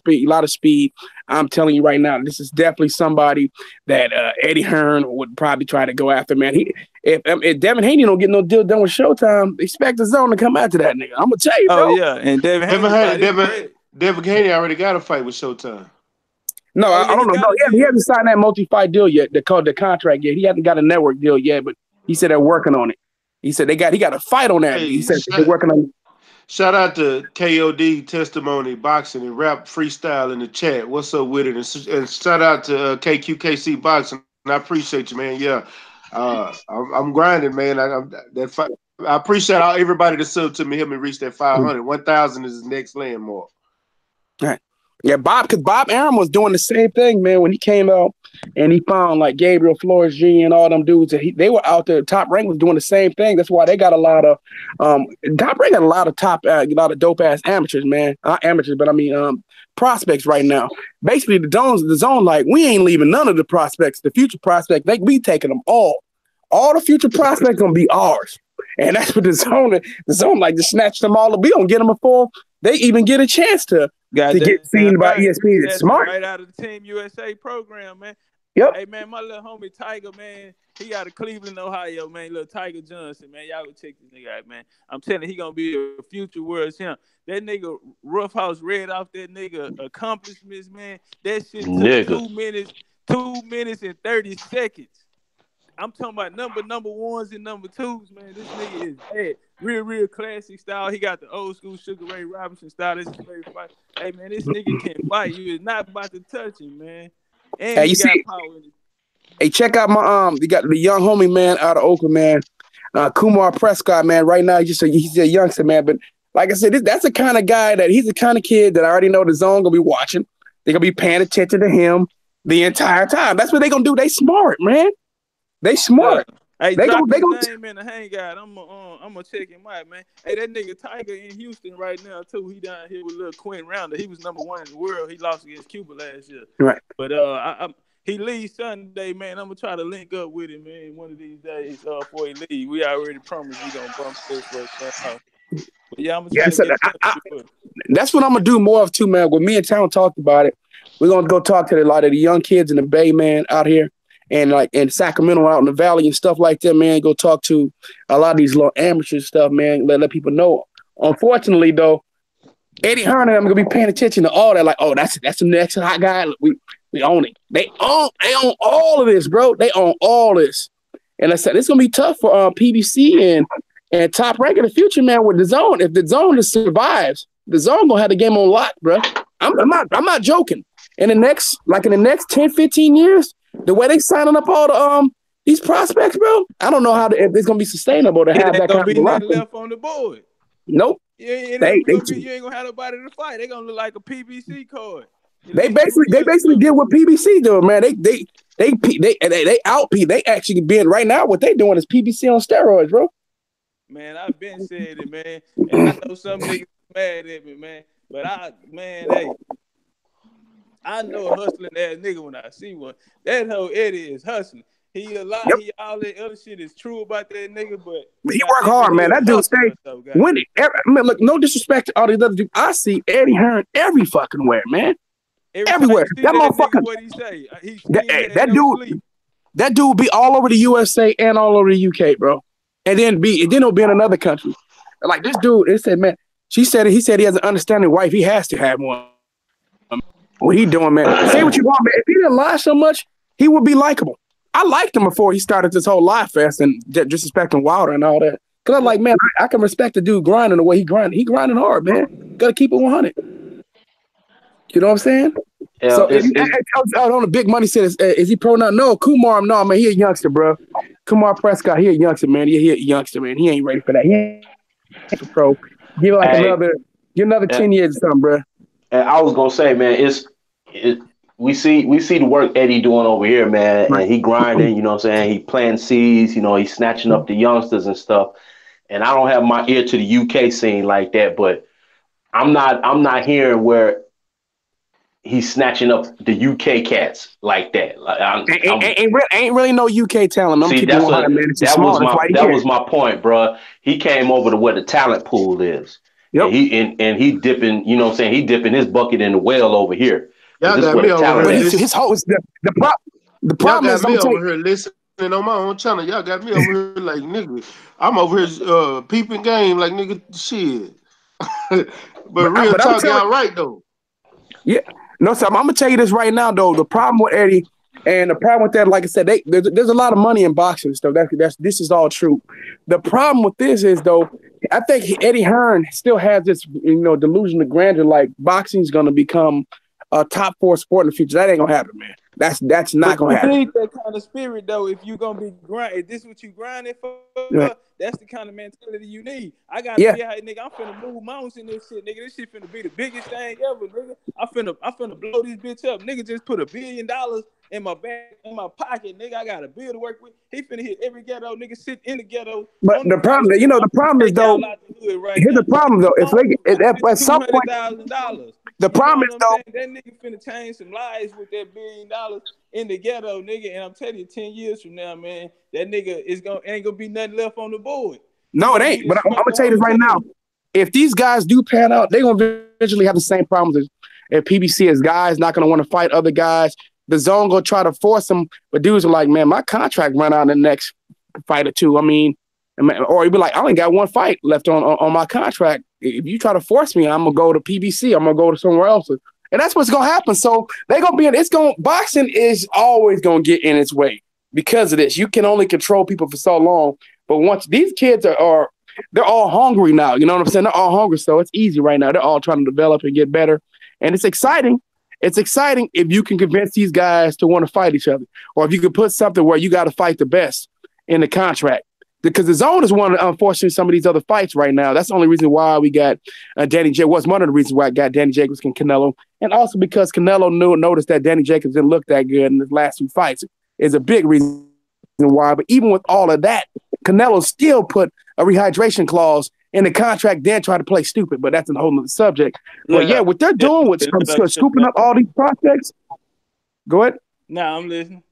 speed. I'm telling you right now, this is definitely somebody that Eddie Hearn would probably try to go after, man. If Devin Haney don't get no deal done with Showtime, expect the Zone to come after that nigga. I'm gonna tell you, bro. Oh yeah, and Devin Haney already got a fight with Showtime. No, I don't know. No, he hasn't signed that multi-fight deal yet. They called the contract yet. He hasn't got a network deal yet, but he said they're working on it. He said he got a fight on that. He said they're working on it. Shout out to KOD Testimony Boxing and Rap Freestyle in the chat. What's up with it? And shout out to KQKC Boxing. I appreciate you, man. Yeah, I'm grinding, man. I appreciate everybody that subbed to me. Help me reach that 500. 1,000 is the next landmark. All right. Yeah, because Bob Arum was doing the same thing, man, when he came out and he found like Gabriel Flores Jr. and all them dudes. They were out there. Top Rank was doing the same thing. That's why they got a lot of Top Rank got a lot of dope ass amateurs, man. Not amateurs, but I mean prospects right now. Basically, the zone, like we ain't leaving none of the prospects. The future prospects, we taking them all. All the future prospects gonna be ours, and that's what the zone like to snatch them all up. We don't get them before they even get a chance to get seen by ESPN. It's smart. Right out of the Team USA program, man. Yep. Hey man, my little homie Tiger, man, he out of Cleveland, Ohio, man. Little Tiger Johnson, man. Y'all go check this nigga out, man. I'm telling you, he gonna be a future world champ. That nigga Roughhouse read off that nigga accomplishments, man. That shit took 2 minutes and 30 seconds. I'm talking about number ones and number twos, man. This nigga is bad. Real classic style. He got the old school Sugar Ray Robinson style. This is very fight. Hey man, this nigga can fight. You is not about to touch him, man. And Hey, he you got see, power in it. hey, check out my you got the young homie, man, out of Oakland, man. Kumar Prescott, man. Right now, he's a youngster, man. But like I said, that's the kind of guy he's the kind of kid that I already know the zone gonna be watching. They're gonna be paying attention to him the entire time. That's what they gonna do. They smart, man. They smart. Hey, they drop gonna his name in the hangout. I'm gonna check him out, man. Hey, that nigga Tiger in Houston right now too. He down here with little Quinn Rounder. He was #1 in the world. He lost against Cuba last year. Right. But he leaves Sunday, man. I'm gonna try to link up with him, man, one of these days before he leave. We already promised we gonna bump this for but yeah, I'm gonna try to get that's what I'm gonna do more of too, man. When me and Town talked about it, we're gonna go talk to a lot of the young kids in the Bay, man, out here. And like in Sacramento, out in the Valley and stuff like that, man. Go talk to a lot of these little amateur stuff, man. Let people know. Unfortunately, though, Eddie Hearn and I'm gonna be paying attention to all that. Like, oh, that's the next hot guy. We own it. They own all of this, bro. They own all this. And I said it's gonna be tough for PBC and Top Rank in the future, man. With the zone, if the zone survives, the zone gonna have the game on lock, bro. I'm not joking. In the next 10, 15 years. The way they signing up all the these prospects, bro, I don't know if it's gonna be sustainable to have that kind of nothing left on the board. Nope. You ain't gonna have nobody to fight. They gonna look like a PBC card. They basically did what PBC do, man. They outpeat. They actually been right now. What they doing is PBC on steroids, bro. Man, I've been saying it, man, and I know some niggas mad at me, man. But hey. I know a hustling ass nigga when I see one. That whole Eddie is hustling. He a lot. Yep. All that other shit is true about that nigga, but he work hard, man. That dude stay winning. I mean, look, no disrespect to all these other dudes. I see Eddie Hearn every fucking where, man. Everywhere. That motherfucker. What he say? That dude be all over the USA and all over the UK, bro. And then he'll be in another country. Like this dude, it said, man. He said he has an understanding wife. He has to have one. What he doing, man? Say what you want, man. If he didn't lie so much, he would be likable. I liked him before he started this whole lie fest and disrespecting Wilder and all that. Cause I'm like, man, I can respect the dude grinding the way he grinding. He grinding hard, man. Gotta keep it 100. You know what I'm saying? Yeah, so on the big money said, is he pro now? No, Kumar, no, man, he a youngster, bro. Kumar Prescott, he a youngster, man. He a youngster, man. He ain't ready for that. He ain't for pro. Give another 10 years or something, bro. And I was gonna say, man, we see the work Eddie doing over here, man, and he grinding, you know what I'm saying? He planting seeds, you know, he's snatching up the youngsters and stuff. And I don't have my ear to the UK scene like that, but I'm not hearing where he's snatching up the UK cats like that. Like, ain't really no UK talent. See, that was my point, bro. He came over to where the talent pool is. Yep. And he dipping, you know what I'm saying? He dipping his bucket in the well over here. Y'all got me over here. His whole the problem is me over here listening on my own channel. Y'all got me over here like nigga. I'm over here peeping game like nigga shit. but real talk, y'all right though. Yeah. No, sir. I'm gonna tell you this right now though. The problem with Eddie and the problem with that, like I said, there's a lot of money in boxing stuff. This is all true. The problem with this is though, I think Eddie Hearn still has this, delusion of grandeur. Like boxing's gonna become a top 4 sport in the future. That ain't gonna happen, man. That's not gonna happen. You need that kind of spirit though. If you gonna be grinding, if this is what you grinding for, right. That's the kind of mentality you need. I gotta be out, nigga. I'm finna move mountains in this shit, nigga. This shit finna be the biggest thing ever, nigga. I finna blow this bitch up, nigga. Just put $1 billion in my bag, in my pocket, nigga. I got a bill to work with. He finna hit every ghetto, nigga. Sit in the ghetto. But the problem is though. Here's the problem though. If at some point, the problem is though, that nigga finna change some lives with that $1 billion in the ghetto, nigga. And I'm telling you, 10 years from now, man, that nigga ain't gonna be nothing left on the board. No, it ain't. But I'm gonna tell you this right now. If these guys do pan out, they're gonna eventually have the same problems as PBC as guys not gonna want to fight other guys. the zone gonna try to force him, but dudes are like, man, my contract run out in the next fight or two. I mean, or he'd be like, I only got one fight left on my contract. If you try to force me, I'm gonna go to PBC. I'm gonna go to somewhere else, and that's what's gonna happen. So they gonna be. Boxing is always gonna get in its way because of this. You can only control people for so long, but once these kids are they're all hungry now. You know what I'm saying? They're all hungry, so it's easy right now. They're all trying to develop and get better, and it's exciting. It's exciting if you can convince these guys to want to fight each other, or if you can put something where you got to fight the best in the contract. Because the zone is one of, unfortunately, some of these other fights right now. That's the only reason why we got Danny Jacobs. Was one of the reasons why I got Danny Jacobs and Canelo, and also because Canelo noticed that Danny Jacobs didn't look that good in his last two fights. Is a big reason why. But even with all of that, Canelo still put a rehydration clause in the contract, then try to play stupid. But that's a whole other subject. But yeah, what they're doing with scooping up all these prospects. Go ahead. Nah, I'm listening.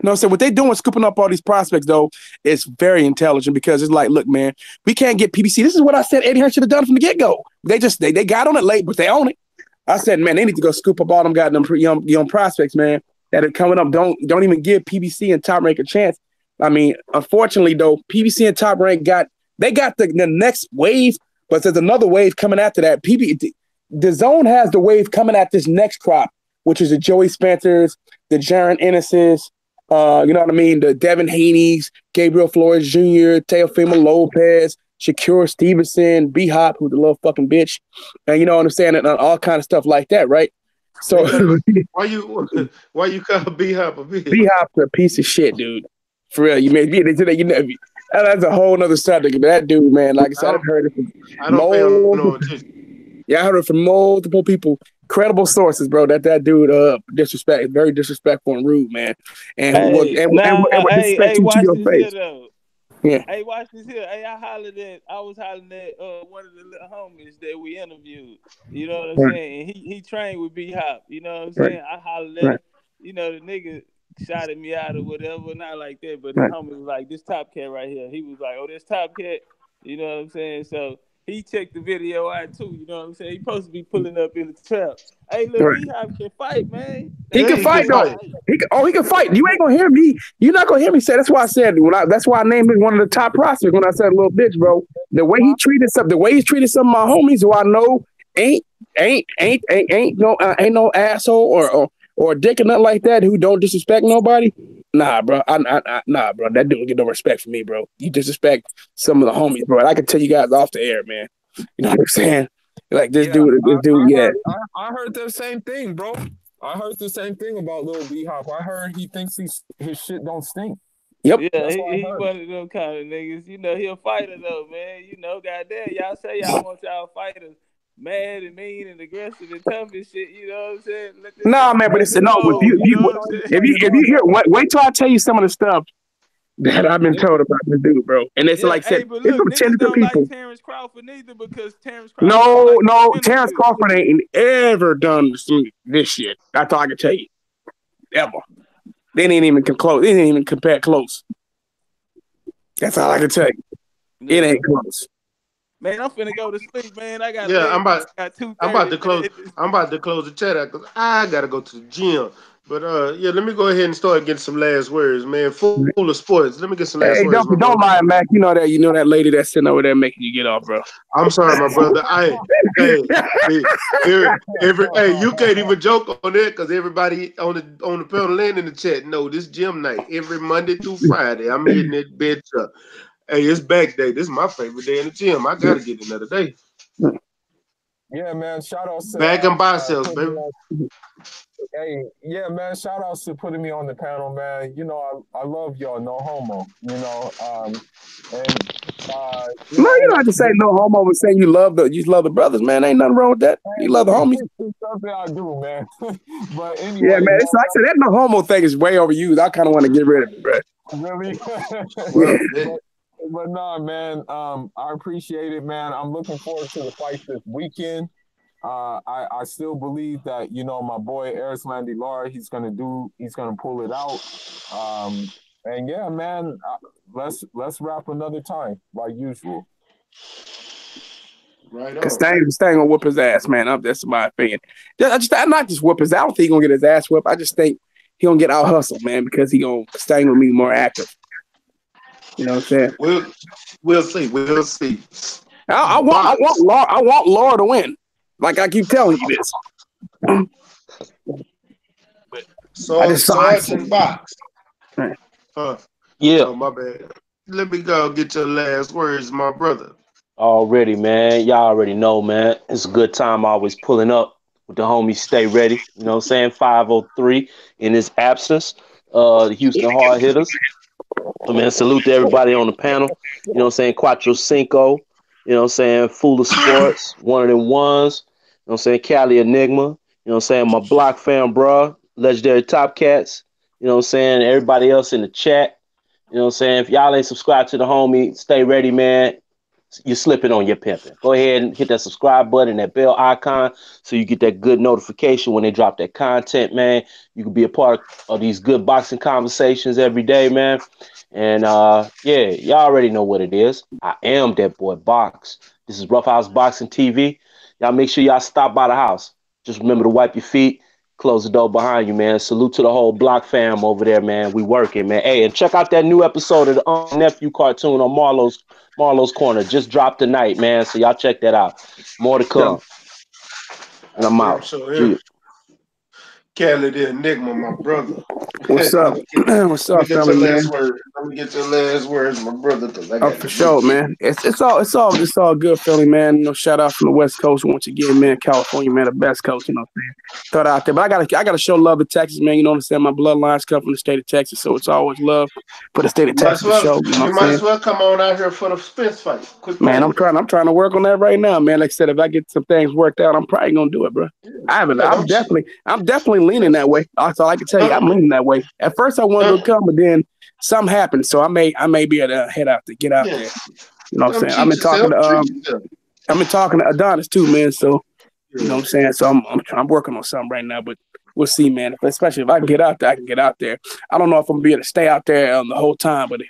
No, so what they're doing, scooping up all these prospects, though, is very intelligent because it's like, look, man, we can't get PBC. This is what I said Eddie Hearn should have done from the get-go. They got on it late, but they own it. I said, man, they need to go scoop up all them goddamn young prospects, man, that are coming up. Don't even give PBC and Top Rank a chance. I mean, unfortunately, though, PBC and Top Rank got the next wave, but there's another wave coming after that. The zone has the wave coming at this next crop, which is the Joey Spencers, the Jaron Ennis's, you know what I mean? The Devin Haney's, Gabriel Flores Jr., Teofimo Lopez, Shakur Stevenson, B-Hop, who's a little fucking bitch. And you know what I'm saying? And all kind of stuff like that, right? So why you call B-Hop a bitch? B-Hop's a piece of shit, dude. For real. You made me that's a whole nother subject. But that dude, man, like I said, I've heard it from I heard it from multiple people. Credible sources, bro. That dude very disrespectful and rude, man. And would disrespect you to your face. Yeah. Hey, watch this here. Hey, I was hollering at one of the little homies that we interviewed. You know what I'm saying? And he trained with B-Hop. You know what I'm saying? I hollered at the nigga shouted me out or whatever, not like that, but the homie was like, this Top Cat right here. He was like, oh, this Top Cat. You know what I'm saying? So he checked the video out too, you know what I'm saying? He supposed to be pulling up in the trap. Hey, look, B-Hop can fight, man. He can fight, though. He can fight. You ain't gonna hear me. You're not gonna hear me say. That's why I said that's why I named him one of the top prospects when I said little bitch, bro. The way he's treated some of my homies who I know ain't no asshole or a dick or nothing like that who don't disrespect nobody. Nah, bro. Nah, bro. That dude get no respect for me, bro. You disrespect some of the homies, bro. And I can tell you guys off the air, man. You know what I'm saying? Like this dude. I heard the same thing, bro. I heard the same thing about Lil B-Hop. I heard he thinks his shit don't stink. Yep. Yeah, he one of them kind of niggas. You know, he a fighter though, man. You know, goddamn, y'all say y'all want y'all fighters mad and mean and aggressive and tough and shit. You know what I'm saying? Nah, man, but it's no. If you hear, wait till I tell you some of the stuff that I've been told about this dude, bro. And it's like said, but it's look, from 10 different people. Like Terrence Crawford neither because Terrence Crawford. No, Terrence Crawford ain't ever done this shit. That's all I can tell you. Ever. They didn't even come close. They didn't even compare close. That's all I can tell you. It ain't close. Man, I'm finna go to sleep, man. I got I'm about to close the chat out because I gotta go to the gym. But let me go ahead and start getting some last words, man. Full of sports. Let me get some last words. Don't mind, Mac. You know that lady that's sitting over there making you get off, bro. I'm sorry, my brother. You can't even joke on that because everybody on the panel and in the chat know this gym night every Monday through Friday. I'm hitting that bitch up. Hey, it's back day. This is my favorite day in the gym. I gotta get another day. Yeah, man. Shout out to back and biceps, baby. Hey, yeah, man. Shout outs to putting me on the panel, man. You know, I love y'all. No homo. You know, you don't have to say no homo, but saying you love the brothers, man. Ain't nothing wrong with that. You love the homies. It's something I do, man. But anyway, yeah, man. It's like I said, that no homo thing is way overused. I kind of want to get rid of it, bro. Really? But nah, man. I appreciate it, man. I'm looking forward to the fight this weekend. I still believe that, you know, my boy Erislandy Lara, he's gonna pull it out. And yeah, man, let's wrap another time like usual. Right Because on. Stang gonna whoop his ass, man. That's my opinion. I'm not just whoop his. I don't think he gonna get his ass whipped. I just think he gonna get out hustled, man, because Stang gonna be more active. You know what I'm saying? We'll see. We'll see. I want Laura to win. Like I keep telling you this. Sergeant Box. Right. Yeah. Oh, my bad. Let me go get your last words, my brother. Already, man. Y'all already know, man. It's a good time always pulling up with the homies. Stay ready. You know what I'm saying? 503 in his absence. The Houston Hard Hitters. I mean, salute to everybody on the panel. You know what I'm saying? Quattro Cinco. You know what I'm saying? Full of Sports. One of them ones. You know what I'm saying? Cali Enigma. You know what I'm saying? My block fam, bruh. Legendary Top Cats. You know what I'm saying? Everybody else in the chat. You know what I'm saying? If y'all ain't subscribed to the homie, stay ready, man. You're slipping on your pimping. Go ahead and hit that subscribe button, that bell icon, so you get that good notification when they drop that content, man. You can be a part of these good boxing conversations every day, man. And yeah, y'all already know what it is. I am that boy Box. This is Rough House Boxing TV. Y'all make sure y'all stop by the house. Just remember to wipe your feet, close the door behind you, man. Salute to the whole block fam over there, man. We working, man. Hey, and check out that new episode of the Nephew cartoon on Marlo's Corner. Just dropped tonight, man. So y'all check that out. More to come. And I'm out. Cali the Enigma, my brother. What's up? What's up, family, man? Let me get your last words, my brother, because I got for sure, man. It's all good, Philly, man. You know, shout out from the West Coast once again, man. California, man, the best coast. You know what I'm saying? Thought out there, but I gotta show love to Texas, man. You know what I'm saying? My bloodlines come from the state of Texas, so it's always love for the state of Texas to show. You know you might as well come on out here for the Spence fight. Man, I'm trying to work on that right now, man. Like I said, if I get some things worked out, I'm probably gonna do it, bro. I'm definitely leaning that way. That's all I can tell you. I'm leaning that way. At first, I wanted to come, but then something happened, so I may be able to head out to get out there. You know what I'm saying? I've been talking to Adonis too, man. So you know what I'm saying. So I'm working on something right now, but we'll see, man. Especially if I can get out there, I can get out there. I don't know if I'm gonna be able to stay out there the whole time, but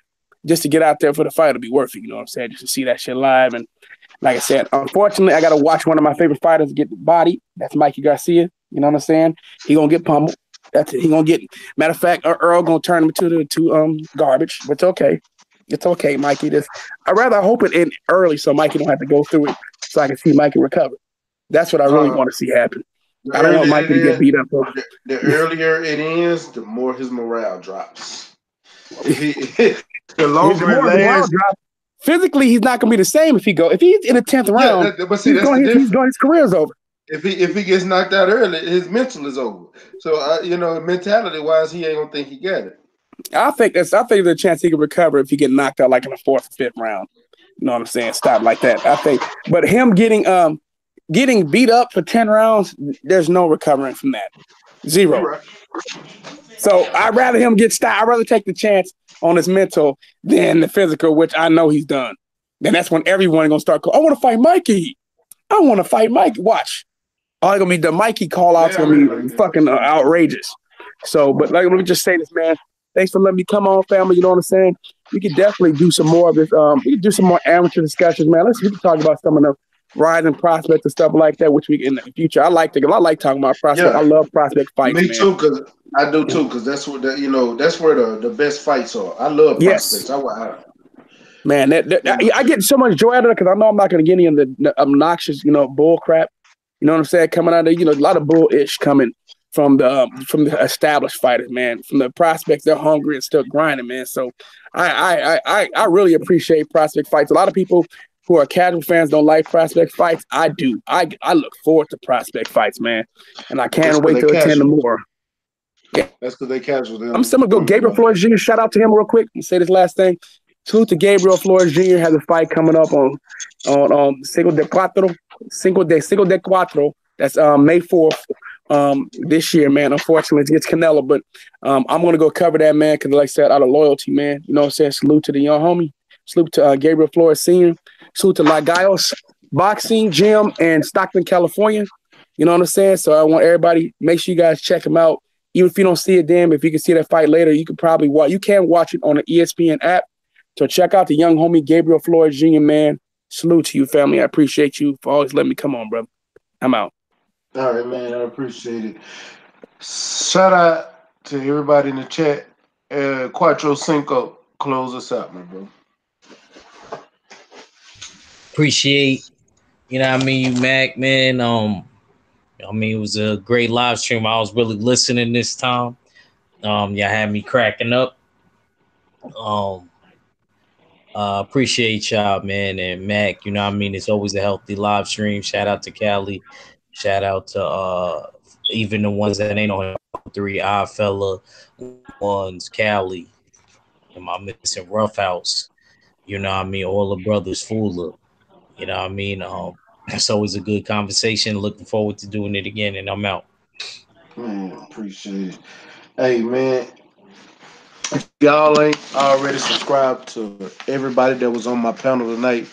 just to get out there for the fight will be worth it. You know what I'm saying? Just to see that shit live. And like I said, unfortunately, I got to watch one of my favorite fighters get bodied. That's Mikey Garcia. You know what I'm saying? He gonna get pummeled. That's it. He gonna get. Matter of fact, Earl gonna turn him to garbage. But it's okay. It's okay, Mikey. I'd rather hope it end early so Mikey don't have to go through it, so I can see Mikey recover. That's what I really want to see happen. I don't want Mikey to get beat up. The earlier it ends, the more his morale drops. The longer it lasts. Physically, he's not going to be the same if he's in the 10th round. But see, his career's over. If he gets knocked out early, his mental is over. So mentality wise, he ain't gonna think he got it. I think there's a chance he can recover if he get knocked out like in the 4th or 5th round. You know what I'm saying? Stop like that. I think, but him getting beat up for 10 rounds, there's no recovering from that. Zero. Right. So I'd rather him get stopped. I'd rather take the chance on his mental than the physical, which I know he's done. Then that's when everyone is gonna start calling, I want to fight Mikey. I want to fight Mikey. Watch. All gonna be the Mikey call outs gonna be fucking outrageous. So, but let me just say this, man. Thanks for letting me come on, family. You know what I'm saying? We could definitely do some more of this. We could do some more amateur discussions, man. We can talk about some of the rising prospects and stuff like that, which we in the future. I like talking about prospects. I love prospect fights. Me too, because I do too, because that's what that's where the best fights are. I love prospects. Man, I get so much joy out of it because I know I'm not going to get any of the obnoxious, bull crap. You know what I'm saying? Coming out of a lot of bull-ish coming from the established fighters, man. From the prospects, they're hungry and still grinding, man. So I really appreciate prospect fights. A lot of people who are casual fans don't like prospect fights. I do. I look forward to prospect fights, man, and I can't wait to attend them more. Yeah, that's because they casual. I'm still gonna go Gabriel Flores Jr. Shout out to him real quick and say this last thing. Salute to Gabriel Flores Jr. has a fight coming up on Cinco de Cuatro. That's May 4th this year, man. Unfortunately, it's against Canelo, but I'm going to go cover that, man, because like I said, out of loyalty, man. You know what I'm saying? Salute to the young homie. Salute to Gabriel Flores Sr. Salute to Lagos Boxing Gym in Stockton, California. You know what I'm saying? So I want everybody, make sure you guys check him out. Even if you don't see it then, if you can see that fight later, you can watch it on the ESPN app. So check out the young homie Gabriel Flores Jr., man. Salute to you, family. I appreciate you for always letting me come on, bro. I'm out. All right, man. I appreciate it. Shout out to everybody in the chat. Quattro Cinco, close us out, my bro. Appreciate, you know what I mean, you Mac, man. I mean, it was a great live stream. I was really listening this time. Y'all had me cracking up. Appreciate y'all, man, and Mac. You know what I mean? It's always a healthy live stream. Shout out to Cali. Shout out to even the ones that ain't on 3 Odd Fella ones, Cali, and my missing Rough House. You know what I mean? All the brothers Fuller. You know what I mean? It's always a good conversation. Looking forward to doing it again, and I'm out. Man, appreciate it. Hey, man, if y'all ain't already subscribed to everybody that was on my panel tonight,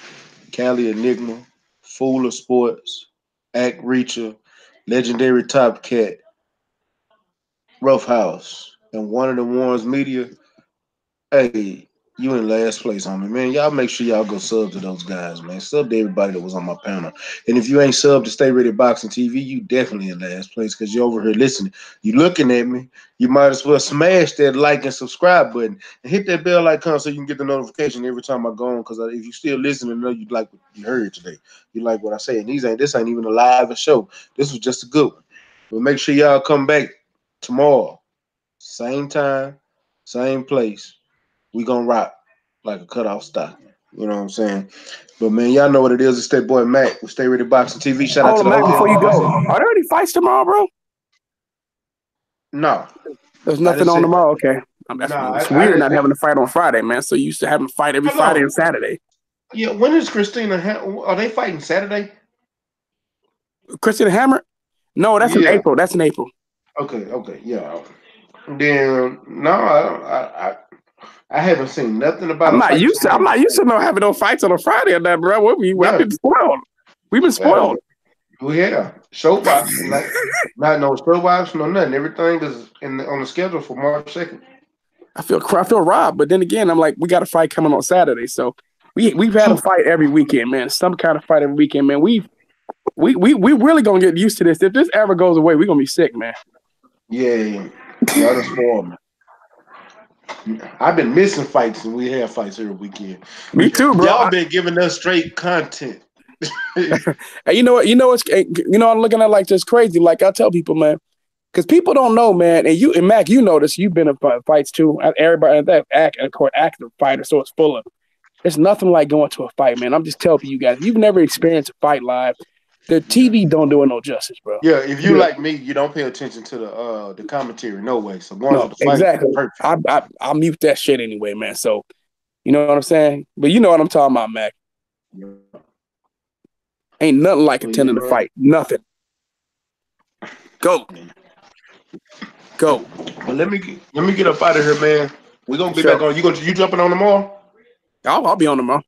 Cali Enigma, Fool of Sports, Act Reacher, Legendary Top Cat, Rough House, and One of the Ones Media, hey, you in last place, homie, man. Y'all make sure y'all go sub to those guys, man. Sub to everybody that was on my panel. And if you ain't sub to Stay Ready Boxing TV, you definitely in last place because you're over here listening. You looking at me. You might as well smash that like and subscribe button and hit that bell icon so you can get the notification every time I go on. Because if you still listening, know you like what you heard today. You like what I say. And this ain't even a live show. This was just a good one. But make sure y'all come back tomorrow. Same time, same place. We gonna rock like a cutoff stock. You know what I'm saying? But man, y'all know what it is. It's that boy Mac with Stay Ready Boxing TV. Shout out to the Mac, whole before you go, are there any fights tomorrow, bro? No. There's nothing on tomorrow. Okay. It's weird not having a fight on Friday, man. So you used to having a fight every Friday and Saturday. Yeah, when is Christina? Are they fighting Saturday? Christina Hammer? No, that's in April. That's in April. Okay, yeah. Then no, I haven't seen nothing about. I'm not used to not having no fights on a Friday or that, bro. I've been spoiled. We've been spoiled. Yeah, show box, not no show box, no nothing. Everything is on the schedule for March 2nd. I feel robbed, but then again, I'm like, we got a fight coming on Saturday, so we've had a fight every weekend, man. Some kind of fight every weekend, man. We really gonna get used to this. If this ever goes away, we're gonna be sick, man. Yeah, y'all spoiled me. I've been missing fights, and we have fights every weekend. Me too, bro. Y'all been giving us straight content. Hey, you know what? I'm looking at like just crazy. Like I tell people, man, because people don't know, man. And Mac, you know this. You've been in fights too. Everybody that active fighter, so it's full of. There's nothing like going to a fight, man. I'm just telling you guys, you've never experienced a fight live. The TV don't do it no justice, bro. Yeah, if you like me, you don't pay attention to the commentary, no way. So going to the fight, exactly. I mute that shit anyway, man. So you know what I'm saying? But you know what I'm talking about, Mac. Yeah. Ain't nothing like attending a fight. Nothing. Go. Well, let me get up out of here, man. We're gonna be back on. You jumping on tomorrow? I'll be on tomorrow.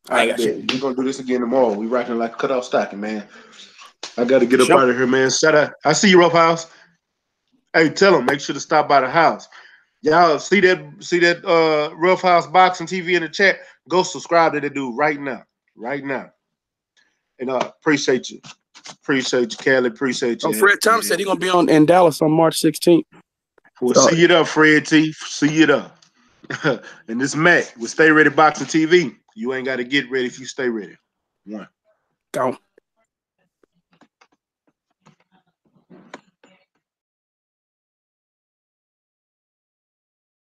I got you. We're gonna do this again tomorrow. We rocking like cutoff stocking, man. I gotta get up out of here, man. Shout out. I see you, Rough House. Hey, tell them, make sure to stop by the house. Y'all see that Rough House Boxing TV in the chat? Go subscribe to that dude right now. Right now. And appreciate you. Appreciate you, Kelly. Appreciate you. Fred Thomas said he's gonna be in Dallas on March 16th. Well, see you there, Fred T. See you there. And this Mac with Stay Ready Boxing TV. You ain't got to get ready if you stay ready. One. Go.